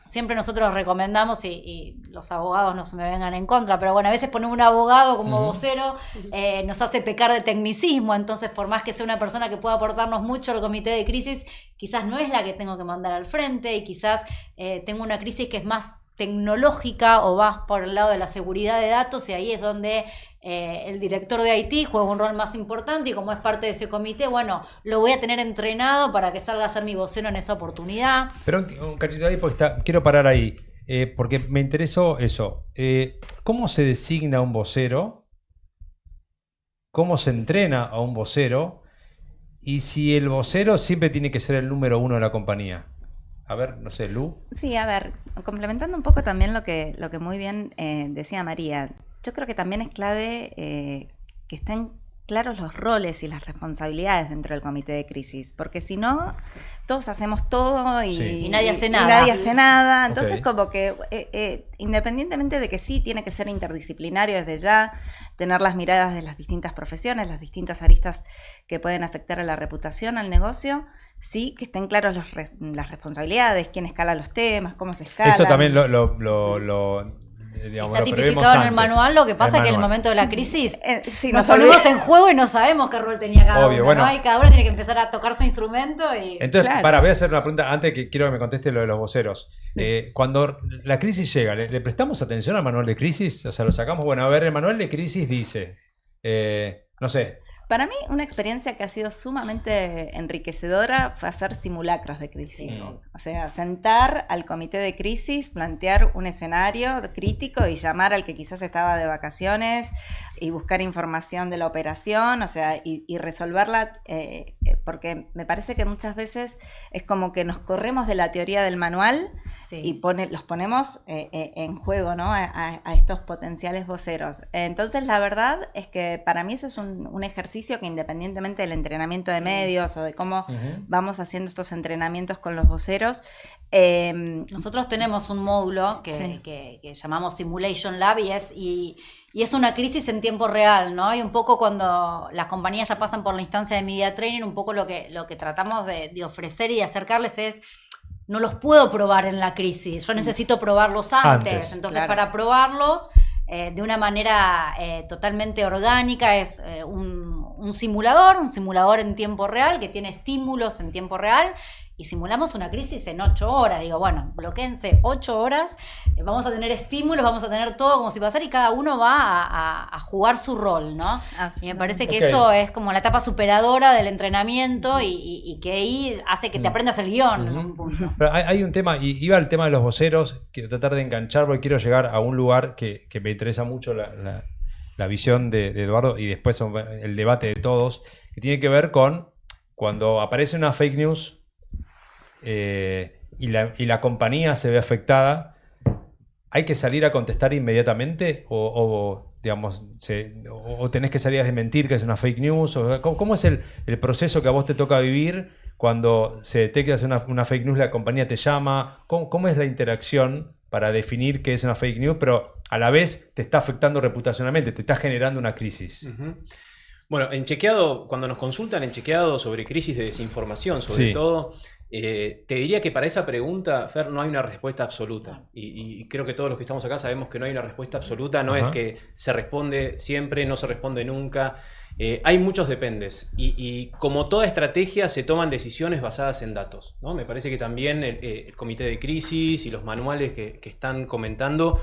siempre nosotros recomendamos, y los abogados no se me vengan en contra, pero bueno, a veces poner un abogado como vocero nos hace pecar de tecnicismo, entonces por más que sea una persona que pueda aportarnos mucho al comité de crisis, quizás no es la que tengo que mandar al frente y quizás tengo una crisis que es más tecnológica o va por el lado de la seguridad de datos y ahí es donde el director de IT juega un rol más importante y como es parte de ese comité, bueno, lo voy a tener entrenado para que salga a ser mi vocero en esa oportunidad. Pero un cachito ahí porque quiero parar ahí, porque me interesó eso. ¿Cómo se designa un vocero? ¿Cómo se entrena a un vocero? Y si el vocero siempre tiene que ser el número 1 de la compañía. A ver, no sé, Lu. Sí, a ver, complementando un poco también lo que muy bien decía María, yo creo que también es clave que estén claros los roles y las responsabilidades dentro del comité de crisis, porque si no, todos hacemos todo y nadie hace nada. Y nadie hace nada. Entonces, Ok. como que independientemente de que sí tiene que ser interdisciplinario desde ya, tener las miradas de las distintas profesiones, las distintas aristas que pueden afectar a la reputación, al negocio, sí que estén claros las responsabilidades, quién escala los temas, cómo se escala. Eso también digamos, Está lo tipificado prevemos en el antes. manual, lo que pasa es que en el manual. momento de la crisis Sí, nos nos ponemos olvidamos. en juego y no sabemos qué rol tenía cada Obvio, uno, bueno. ¿no? Y cada uno tiene que empezar a tocar su instrumento y... Entonces, Claro. voy a hacer una pregunta antes que quiero que me conteste lo de los voceros. Cuando la crisis llega, ¿le prestamos atención al manual de crisis? O sea, lo sacamos, bueno, a ver, el manual de crisis dice, no sé, Para mí, una experiencia que ha sido sumamente enriquecedora fue hacer simulacros de crisis. Sí. O sea, sentar al comité de crisis, plantear un escenario crítico y llamar al que quizás estaba de vacaciones y buscar información de la operación, o sea, y resolverla, porque me parece que muchas veces es como que nos corremos de la teoría del manual Sí. y los ponemos en juego, ¿no? A estos potenciales voceros. Entonces, la verdad es que para mí eso es un ejercicio que independientemente del entrenamiento de medios o de cómo vamos haciendo estos entrenamientos con los voceros. Nosotros tenemos un módulo que llamamos Simulation Lab y es una crisis en tiempo real, ¿no? Y un poco cuando las compañías ya pasan por la instancia de media training, un poco lo que tratamos de ofrecer y de acercarles es: no los puedo probar en la crisis, yo necesito probarlos antes. Entonces, claro. para probarlos de una manera totalmente orgánica es un simulador en tiempo real que tiene estímulos en tiempo real y simulamos una crisis en 8 horas. Digo, bueno, bloquéense 8 horas, vamos a tener estímulos, vamos a tener todo como si pasara y cada uno va a jugar su rol, ¿no? Y me parece que eso es como la etapa superadora del entrenamiento y que ahí hace que te aprendas el guión en un punto. Pero hay un tema, y iba al tema de los voceros, quiero tratar de enganchar porque quiero llegar a un lugar que me interesa mucho la visión de Eduardo y después el debate de todos, que tiene que ver con cuando aparece una fake news y la compañía se ve afectada, ¿hay que salir a contestar inmediatamente o tenés que salir a desmentir que es una fake news? ¿Cómo es el proceso que a vos te toca vivir cuando se detecta una fake news, la compañía te llama? ¿Cómo es la interacción para definir qué es una fake news, pero a la vez te está afectando reputacionalmente, te está generando una crisis? Bueno, en Chequeado, cuando nos consultan en Chequeado sobre crisis de desinformación, sobre todo, Te diría que para esa pregunta, Fer, no hay una respuesta absoluta. Y creo que todos los que estamos acá sabemos que no hay una respuesta absoluta. No es que se responde siempre, no se responde nunca. Hay muchos dependes. Y como toda estrategia, se toman decisiones basadas en datos, ¿no? Me parece que también el comité de crisis y los manuales que están comentando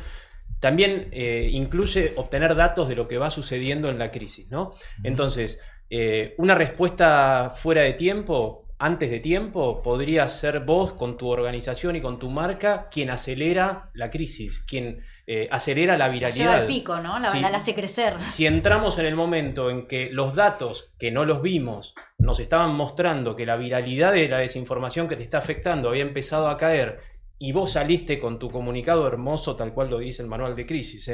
también incluye obtener datos de lo que va sucediendo en la crisis, ¿no? Entonces, una respuesta fuera de tiempo, antes de tiempo, podría ser vos con tu organización y con tu marca quien acelera la crisis, quien acelera la viralidad. Lleva el pico, ¿no? La hace crecer. Si entramos en el momento en que los datos, que no los vimos, nos estaban mostrando que la viralidad de la desinformación que te está afectando había empezado a caer, y vos saliste con tu comunicado hermoso, tal cual lo dice el manual de crisis,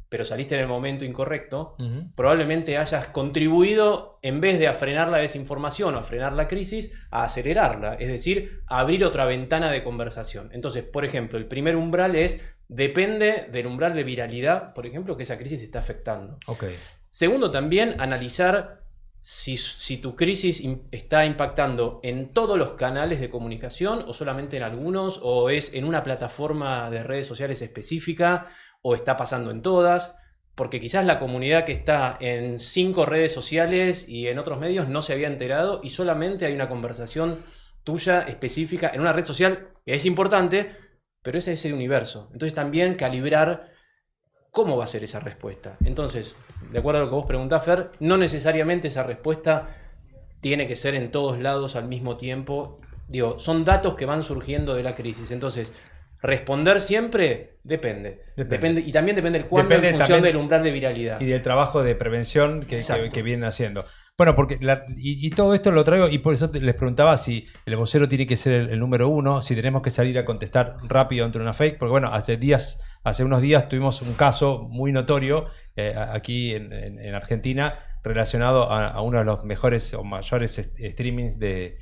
pero saliste en el momento incorrecto, probablemente hayas contribuido, en vez de a frenar la desinformación o a frenar la crisis, a acelerarla, es decir, a abrir otra ventana de conversación. Entonces, por ejemplo, el primer umbral depende del umbral de viralidad, por ejemplo, que esa crisis te está afectando. Okay. Segundo, también analizar si tu crisis está impactando en todos los canales de comunicación o solamente en algunos, o es en una plataforma de redes sociales específica, o está pasando en todas, porque quizás la comunidad que está en 5 redes sociales y en otros medios no se había enterado y solamente hay una conversación tuya específica en una red social que es importante, pero es ese universo. Entonces también calibrar cómo va a ser esa respuesta. Entonces, de acuerdo a lo que vos preguntás, Fer, no necesariamente esa respuesta tiene que ser en todos lados al mismo tiempo. Digo, son datos que van surgiendo de la crisis. Entonces, responder siempre depende. Y también depende del cuándo, en función del umbral de viralidad. Y del trabajo de prevención que vienen haciendo. Bueno, porque y todo esto lo traigo, y por eso les preguntaba si el vocero tiene que ser el número 1, si tenemos que salir a contestar rápido ante una fake, porque bueno, hace unos días tuvimos un caso muy notorio aquí en Argentina relacionado a uno de los mejores o mayores streamings de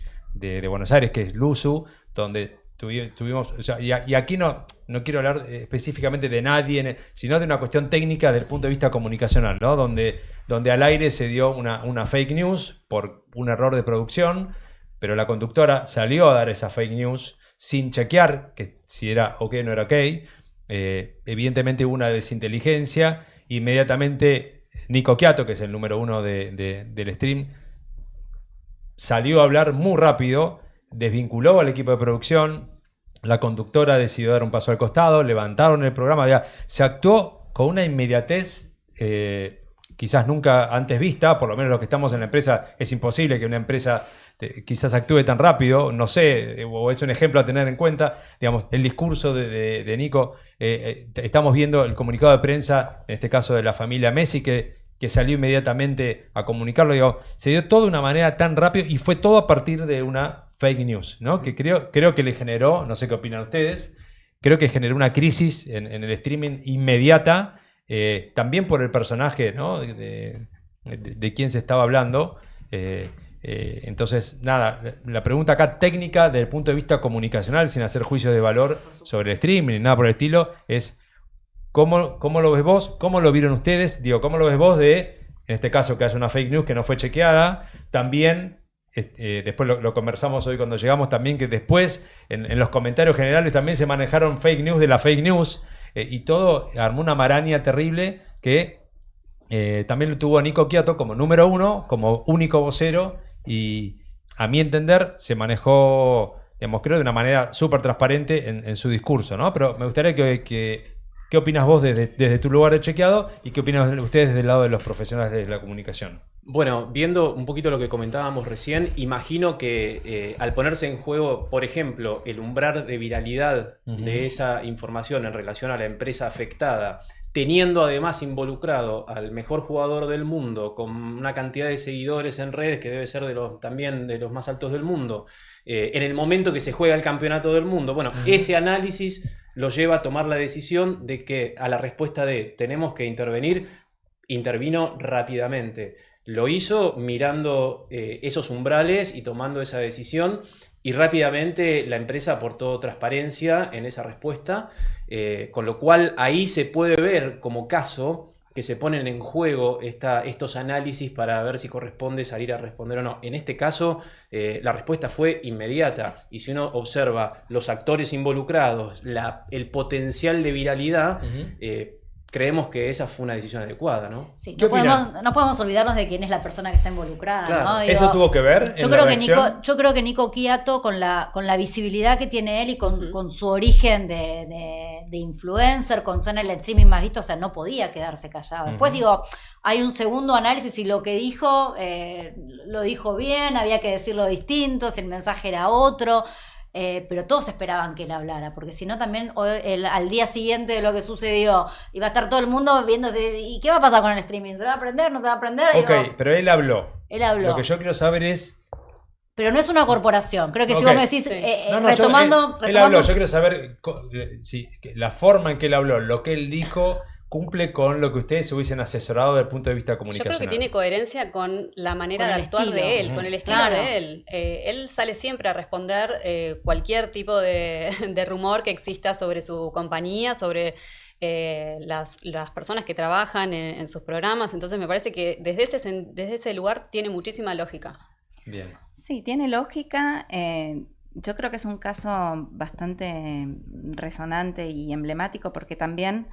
Buenos Aires, que es Luzu, donde tuvimos, o sea, y aquí no quiero hablar específicamente de nadie, sino de una cuestión técnica desde el punto de vista comunicacional, ¿no? Donde al aire se dio una fake news por un error de producción, pero la conductora salió a dar esa fake news sin chequear que si era ok o no era ok. Evidentemente hubo una desinteligencia. Inmediatamente Nico Quiato, que es el número 1 del stream, salió a hablar muy rápido, desvinculó al equipo de producción. La conductora decidió dar un paso al costado, levantaron el programa, se actuó con una inmediatez quizás nunca antes vista. Por lo menos los que estamos en la empresa, es imposible que una empresa quizás actúe tan rápido, no sé, o es un ejemplo a tener en cuenta. Digamos, el discurso de Nico, estamos viendo el comunicado de prensa, en este caso de la familia Messi, que salió inmediatamente a comunicarlo. Digo, se dio todo de una manera tan rápido y fue todo a partir de una fake news, ¿no? Que creo que le generó, no sé qué opinan ustedes, creo que generó una crisis en el streaming inmediata, también por el personaje, ¿no? de quien se estaba hablando. Entonces, nada, la pregunta acá técnica desde el punto de vista comunicacional, sin hacer juicios de valor sobre el streaming, nada por el estilo, es ¿cómo lo ves vos? ¿Cómo lo vieron ustedes? Digo, ¿cómo lo ves vos en este caso, que haya una fake news que no fue chequeada? También, después lo conversamos hoy cuando llegamos también, que después en los comentarios generales también se manejaron fake news de la fake news, y todo armó una maraña terrible que también lo tuvo Nico Quiato como número 1, como único vocero, y a mi entender se manejó, digamos, creo de una manera súper transparente en su discurso, ¿no? Pero me gustaría ¿qué opinas vos desde tu lugar de chequeado y qué opinan ustedes desde el lado de los profesionales de la comunicación? Bueno, viendo un poquito lo que comentábamos recién, imagino que al ponerse en juego, por ejemplo, el umbral de viralidad de esa información en relación a la empresa afectada, teniendo además involucrado al mejor jugador del mundo, con una cantidad de seguidores en redes que debe ser también de los más altos del mundo, en el momento que se juega el campeonato del mundo, bueno, ese análisis lo lleva a tomar la decisión de que a la respuesta de tenemos que intervenir, intervino rápidamente. Lo hizo mirando esos umbrales y tomando esa decisión, y rápidamente la empresa aportó transparencia en esa respuesta, con lo cual ahí se puede ver como caso que se ponen en juego estos análisis para ver si corresponde salir a responder o no. En este caso, la respuesta fue inmediata. Y si uno observa los actores involucrados, el potencial de viralidad, creemos que esa fue una decisión adecuada, ¿no? Sí, ¿Qué no podemos olvidarnos de quién es la persona que está involucrada, Claro. ¿no? Digo, ¿Eso tuvo que ver yo en creo la que reacción? yo creo que Nico Quiato, con la visibilidad que tiene él y con su origen de influencer, con ser el streaming más visto, o sea, no podía quedarse callado. Después digo, hay un segundo análisis y lo que dijo, lo dijo bien, había que decirlo distinto, si el mensaje era otro. Pero todos esperaban que él hablara, porque si no también al día siguiente de lo que sucedió iba a estar todo el mundo viéndose, ¿y qué va a pasar con el streaming? ¿Se va a aprender? ¿No se va a aprender? Ok, Digo, pero él habló. él habló. Lo que yo quiero saber es... Pero no es una corporación. Creo que si Ok. vos me decís, Sí. retomando... Él habló, yo quiero saber si la forma en que él habló, lo que él dijo, cumple con lo que ustedes se hubiesen asesorado desde el punto de vista Yo comunicacional. creo que tiene coherencia con la manera Con de el actuar estilo. de él, con el estilo Claro. de él. Él sale siempre a responder cualquier tipo de rumor que exista sobre su compañía, sobre las personas que trabajan en sus programas. Entonces me parece que desde ese lugar tiene muchísima lógica. Bien. Sí, tiene lógica. Yo creo que es un caso bastante resonante y emblemático porque también,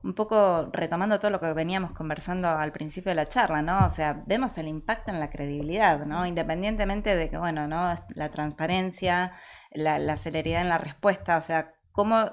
un poco retomando todo lo que veníamos conversando al principio de la charla, ¿no? O sea, vemos el impacto en la credibilidad, ¿no? Independientemente de que, bueno, ¿no? La transparencia, la celeridad en la respuesta, o sea, cómo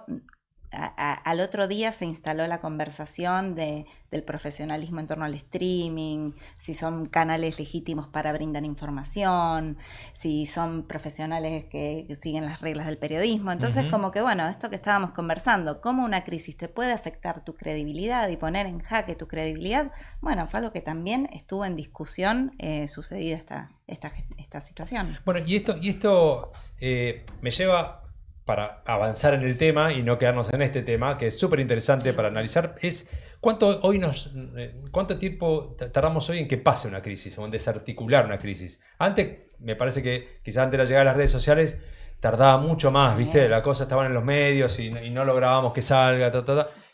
al otro día se instaló la conversación del profesionalismo en torno al streaming, si son canales legítimos para brindar información, si son profesionales que siguen las reglas del periodismo. Entonces, como que, bueno, esto que estábamos conversando, cómo una crisis te puede afectar tu credibilidad y poner en jaque tu credibilidad, bueno, fue algo que también estuvo en discusión sucedida esta situación. Bueno, y esto me lleva, para avanzar en el tema y no quedarnos en este tema, que es súper interesante para analizar, es cuánto tiempo tardamos hoy en que pase una crisis o en desarticular una crisis. Antes, me parece que quizás antes de la llegada de las redes sociales tardaba mucho más, ¿viste? La cosa estaba en los medios y no lográbamos que salga,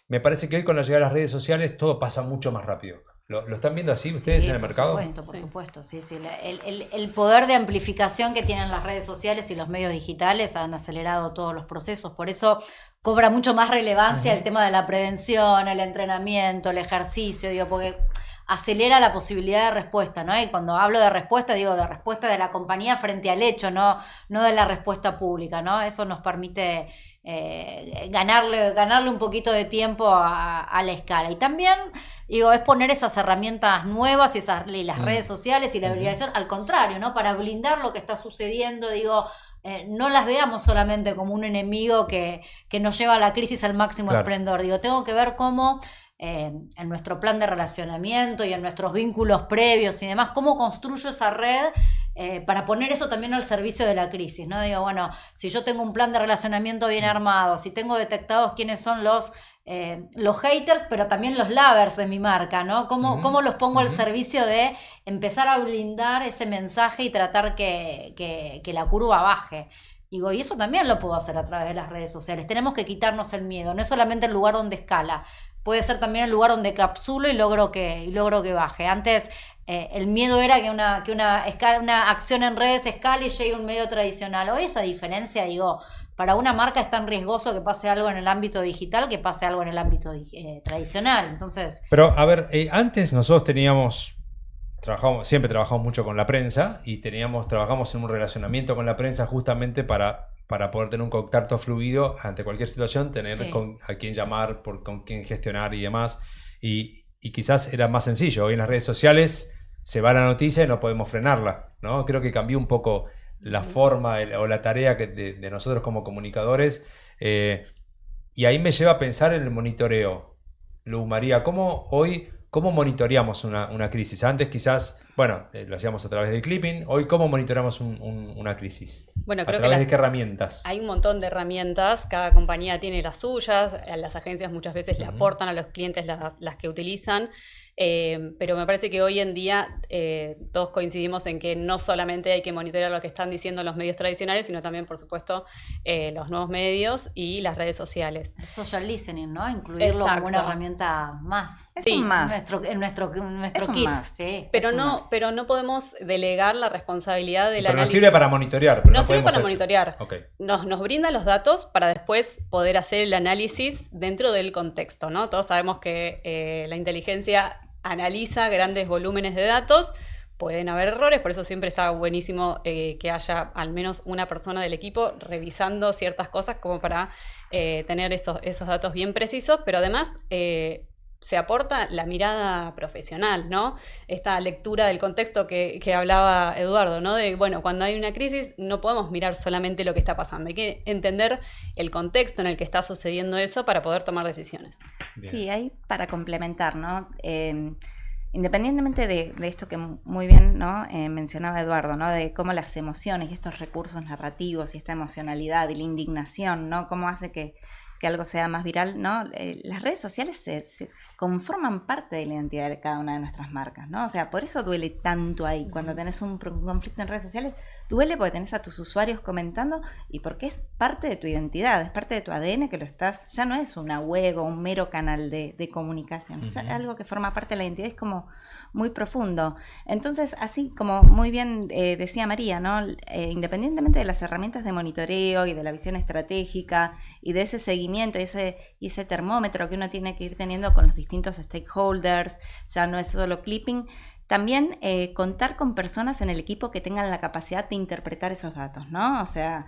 Me parece que hoy con la llegada de las redes sociales todo pasa mucho más rápido. ¿Lo están viendo así ustedes en el mercado? Por supuesto, sí. El poder de amplificación que tienen las redes sociales y los medios digitales han acelerado todos los procesos, por eso cobra mucho más relevancia el tema de la prevención, el entrenamiento, el ejercicio, digo, porque acelera la posibilidad de respuesta, ¿no? Y cuando hablo de respuesta, digo de respuesta de la compañía frente al hecho, no de la respuesta pública, ¿no? Eso nos permite ganarle un poquito de tiempo a la escala. Y también, digo, es poner esas herramientas nuevas y las redes sociales y la viralización, al contrario, ¿no? Para blindar lo que está sucediendo, digo, no las veamos solamente como un enemigo que nos lleva a la crisis al máximo esplendor. Digo, tengo que ver cómo en nuestro plan de relacionamiento y en nuestros vínculos previos y demás, cómo construyo esa red para poner eso también al servicio de la crisis, ¿no? Digo, bueno, si yo tengo un plan de relacionamiento bien armado, si tengo detectados quiénes son los haters, pero también los lovers de mi marca, ¿no? ¿Cómo los pongo al servicio de empezar a blindar ese mensaje y tratar que la curva baje? Digo, y eso también lo puedo hacer a través de las redes sociales. Tenemos que quitarnos el miedo, no es solamente el lugar donde escala, puede ser también el lugar donde capsulo y logro que baje. Antes el miedo era que una acción en redes escale y llegue a un medio tradicional. Hoy esa diferencia, digo, para una marca es tan riesgoso que pase algo en el ámbito digital que pase algo en el ámbito tradicional. Entonces, pero a ver, antes nosotros siempre trabajamos mucho con la prensa y trabajamos en un relacionamiento con la prensa justamente para poder tener un contacto fluido ante cualquier situación, tener a quién llamar, con quién gestionar y demás. Y quizás era más sencillo. Hoy en las redes sociales se va la noticia y no podemos frenarla, ¿no? Creo que cambió un poco la forma o la tarea de nosotros como comunicadores. Y ahí me lleva a pensar en el monitoreo. Lu, María, ¿cómo monitoreamos una crisis? Antes quizás Bueno, lo hacíamos a través del clipping. Hoy, ¿cómo monitoreamos una crisis? Bueno, ¿A creo través que de qué herramientas? hay un montón de herramientas, cada compañía tiene las suyas, las agencias muchas veces le aportan a los clientes las que utilizan, pero me parece que hoy en día todos coincidimos en que no solamente hay que monitorear lo que están diciendo los medios tradicionales, sino también, por supuesto, los nuevos medios y las redes sociales. El social listening, ¿no? Incluirlo como una herramienta más. Es Sí, un más. En nuestro Es un kit. más. Sí, Pero es un no, más. pero no podemos delegar la responsabilidad del Pero nos análisis. sirve para monitorear. Pero Nos sirve podemos para monitorear. Ok. Nos brinda los datos para después poder hacer el análisis dentro del contexto, ¿no? Todos sabemos que la inteligencia analiza grandes volúmenes de datos, pueden haber errores, por eso siempre está buenísimo que haya al menos una persona del equipo revisando ciertas cosas como para tener esos datos bien precisos, pero además se aporta la mirada profesional, ¿no? Esta lectura del contexto que hablaba Eduardo, ¿no? De, bueno, cuando hay una crisis no podemos mirar solamente lo que está pasando, hay que entender el contexto en el que está sucediendo eso para poder tomar decisiones. Bien. Sí, ahí para complementar, ¿no? Independientemente de esto que muy bien, ¿no? Mencionaba Eduardo, ¿no? De cómo las emociones y estos recursos narrativos y esta emocionalidad y la indignación, ¿no? Cómo hace que algo sea más viral, ¿no? Las redes sociales se conforman parte de la identidad de cada una de nuestras marcas, ¿no? O sea, por eso duele tanto ahí. Cuando tenés un conflicto en redes sociales, duele porque tenés a tus usuarios comentando y porque es parte de tu identidad, es parte de tu ADN que lo estás, ya no es una web o un mero canal de comunicación, es algo que forma parte de la identidad, es como muy profundo. Entonces, así como muy bien decía María, ¿no? Independientemente de las herramientas de monitoreo y de la visión estratégica y de ese seguimiento y ese termómetro que uno tiene que ir teniendo con los distintos stakeholders, ya no es solo clipping, también contar con personas en el equipo que tengan la capacidad de interpretar esos datos, ¿no? O sea,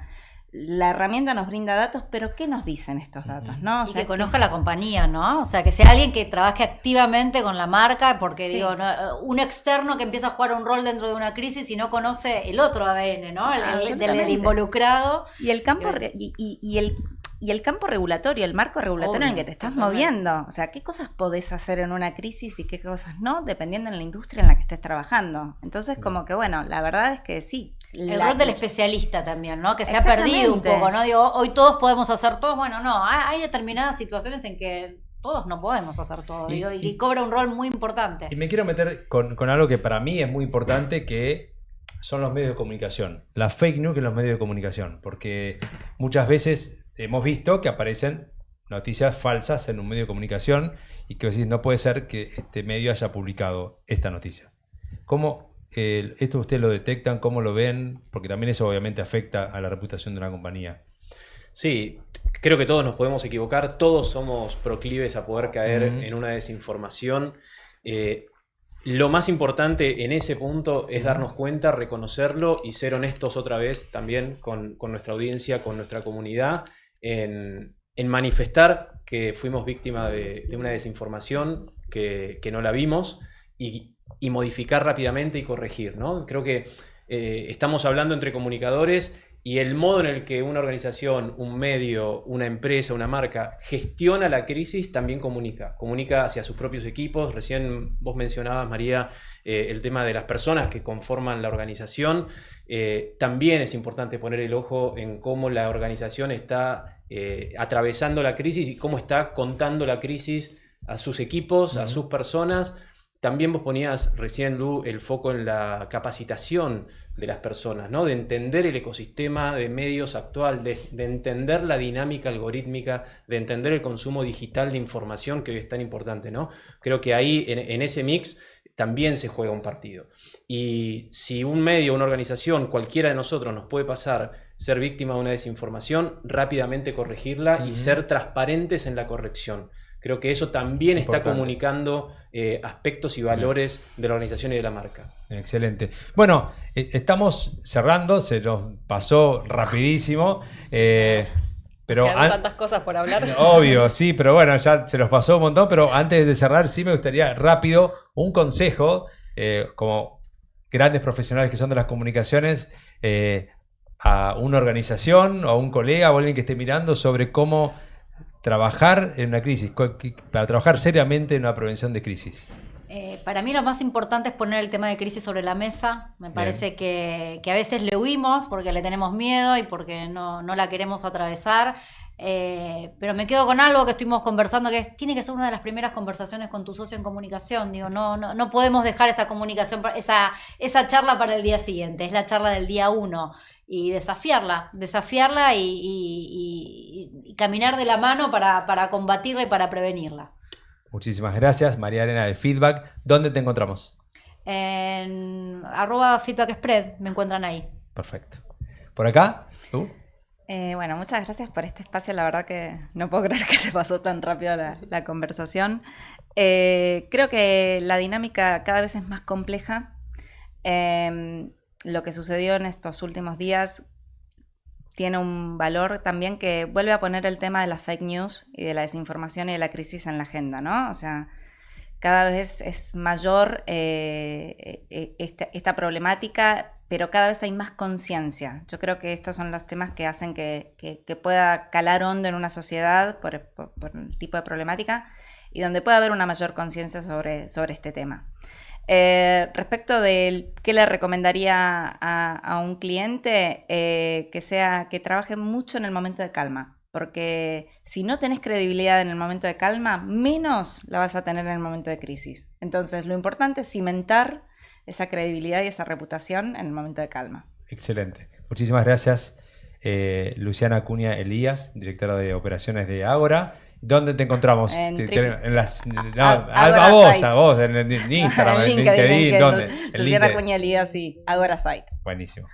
la herramienta nos brinda datos, pero ¿qué nos dicen estos datos, no? O sea, que conozca la compañía, ¿no? O sea, que sea alguien que trabaje activamente con la marca, porque Sí. digo, ¿no? Un externo que empieza a jugar un rol dentro de una crisis y no conoce el otro ADN, ¿no? El Absolutamente. del involucrado. Y el campo y el campo regulatorio, el marco regulatorio en el que te estás totalmente. moviendo. O sea, ¿qué cosas podés hacer en una crisis y qué cosas no? Dependiendo de la industria en la que estés trabajando. Entonces, como que bueno, la verdad es que sí. El rol del especialista también, ¿no? Que se ha Exactamente. perdido un poco, ¿no? Digo, hoy todos podemos hacer todo. Bueno, no, hay determinadas situaciones en que todos no podemos hacer todo. Y- Digo, y y- cobra un rol muy importante. Y me quiero meter con algo que para mí es muy importante, que son los medios de comunicación. La fake news en los medios de comunicación. Porque muchas veces hemos visto que aparecen noticias falsas en un medio de comunicación y que decís, no puede ser que este medio haya publicado esta noticia. ¿Cómo esto ustedes lo detectan? ¿Cómo lo ven? Porque también eso obviamente afecta a la reputación de una compañía. Sí, creo que todos nos podemos equivocar, todos somos proclives a poder caer Ujú. en una desinformación. Lo más importante en ese punto es darnos cuenta, reconocerlo y ser honestos otra vez también con nuestra audiencia, con nuestra comunidad, en manifestar que fuimos víctimas de una desinformación, que no la vimos y modificar rápidamente y corregir, ¿no? Creo que estamos hablando entre comunicadores y el modo en el que una organización, un medio, una empresa, una marca gestiona la crisis también comunica hacia sus propios equipos. Recién vos mencionabas, María, el tema de las personas que conforman la organización. También es importante poner el ojo en cómo la organización está atravesando la crisis y cómo está contando la crisis a sus equipos, a sus personas. También vos ponías recién, Lu, el foco en la capacitación de las personas, ¿no? De entender el ecosistema de medios actual, de entender la dinámica algorítmica, de entender el consumo digital de información, que hoy es tan importante, ¿no? Creo que ahí, en ese mix, también se juega un partido. Y si un medio, una organización, cualquiera de nosotros nos puede pasar ser víctima de una desinformación, rápidamente corregirla y ser transparentes en la corrección. Creo que eso también Importante. está comunicando aspectos y valores de la organización y de la marca. Excelente. Bueno, estamos cerrando, se nos pasó rapidísimo. Pero Quedan tantas cosas por hablar. obvio, sí, pero bueno, ya se nos pasó un montón. Pero antes de cerrar, sí me gustaría rápido un consejo, como grandes profesionales que son de las comunicaciones, a una organización o a un colega o a alguien que esté mirando sobre cómo trabajar en una crisis, para trabajar seriamente en una prevención de crisis. Para mí lo más importante es poner el tema de crisis sobre la mesa. Me parece que a veces le huimos porque le tenemos miedo y porque no la queremos atravesar. Pero me quedo con algo que estuvimos conversando, que tiene que ser una de las primeras conversaciones con tu socio en comunicación. Digo, no podemos dejar esa comunicación, esa charla para el día siguiente. Es la charla del día 1 y desafiarla y caminar de la mano para combatirla y para prevenirla. Muchísimas gracias, María Elena de Feedback. ¿Dónde te encontramos? En @feedbackspread me encuentran ahí. Perfecto. ¿Por acá? ¿Tú? Bueno, muchas gracias por este espacio. La verdad que no puedo creer que se pasó tan rápido la conversación. Creo que la dinámica cada vez es más compleja. Lo que sucedió en estos últimos días tiene un valor también que vuelve a poner el tema de las fake news y de la desinformación y de la crisis en la agenda, ¿no? O sea, cada vez es mayor esta problemática, pero cada vez hay más conciencia. Yo creo que estos son los temas que hacen que pueda calar hondo en una sociedad por el tipo de problemática y donde pueda haber una mayor conciencia sobre este tema. Respecto de qué le recomendaría a un cliente, que trabaje mucho en el momento de calma, porque si no tenés credibilidad en el momento de calma, menos la vas a tener en el momento de crisis. Entonces, lo importante es cimentar esa credibilidad y esa reputación en el momento de calma. Excelente. Muchísimas gracias, Luciana Acuña Elías, directora de operaciones de Ágora. ¿Dónde te encontramos? A vos, en Instagram, en LinkedIn, ¿dónde? Luciana Acuña Elías y Ágora Site. Buenísimo.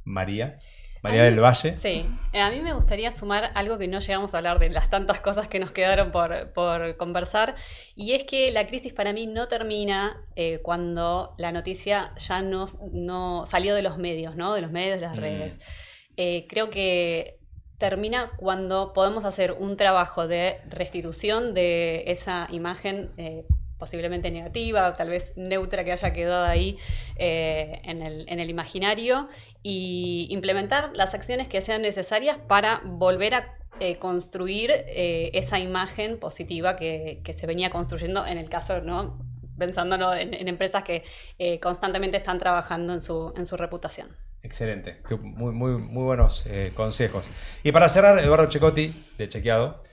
María del Valle. Sí, a mí me gustaría sumar algo que no llegamos a hablar de las tantas cosas que nos quedaron por conversar, y es que la crisis para mí no termina cuando la noticia ya no salió de los medios, ¿no? De los medios, de las redes. Creo que termina cuando podemos hacer un trabajo de restitución de esa imagen posiblemente negativa, tal vez neutra, que haya quedado ahí en el imaginario, y implementar las acciones que sean necesarias para volver a construir esa imagen positiva que se venía construyendo, en el caso, ¿no? Pensándolo en empresas que constantemente están trabajando en su reputación. Excelente, muy buenos consejos. Y para cerrar, Eduardo Cecotti, de Chequeado.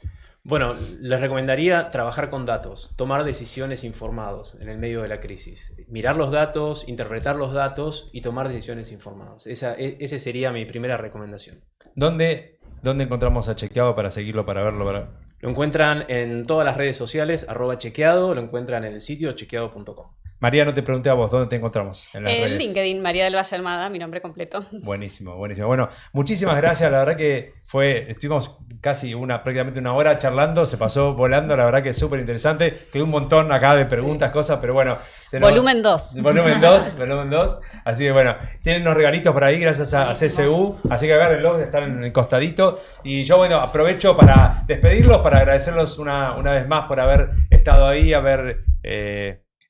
Bueno, les recomendaría trabajar con datos, tomar decisiones informados en el medio de la crisis. Mirar los datos, interpretar los datos y tomar decisiones informadas. Esa sería mi primera recomendación. ¿Dónde encontramos a Chequeado para seguirlo, para verlo? Lo encuentran en todas las redes sociales, @chequeado, lo encuentran en el sitio chequeado.com. María, no te pregunté a vos, ¿dónde te encontramos? En las redes. LinkedIn, María del Valle Almada, mi nombre completo. Buenísimo. Bueno, muchísimas gracias. La verdad que estuvimos casi prácticamente una hora charlando, se pasó volando, la verdad que es súper interesante. Quedó un montón acá de preguntas, cosas, pero bueno. Volumen 2. Volumen 2. Así que bueno, tienen unos regalitos por ahí gracias a CSU, así que agárrenlos, están en el costadito. Y yo, bueno, aprovecho para despedirlos, para agradecerlos una vez más por haber estado ahí, haber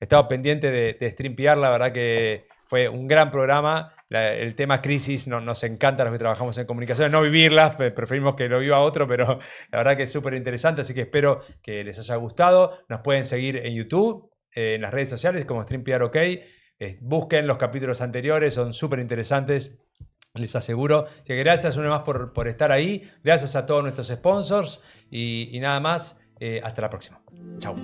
estado pendiente de StreamPR. La verdad que fue un gran programa. El tema crisis nos encanta a los que trabajamos en comunicaciones, no vivirlas, preferimos que lo viva otro, pero la verdad que es súper interesante, así que espero que les haya gustado. Nos pueden seguir en YouTube, en las redes sociales como StreamPR OK. Busquen los capítulos anteriores, son súper interesantes, les aseguro. Así que gracias una vez más por estar ahí, gracias a todos nuestros sponsors y nada más, hasta la próxima. Chau.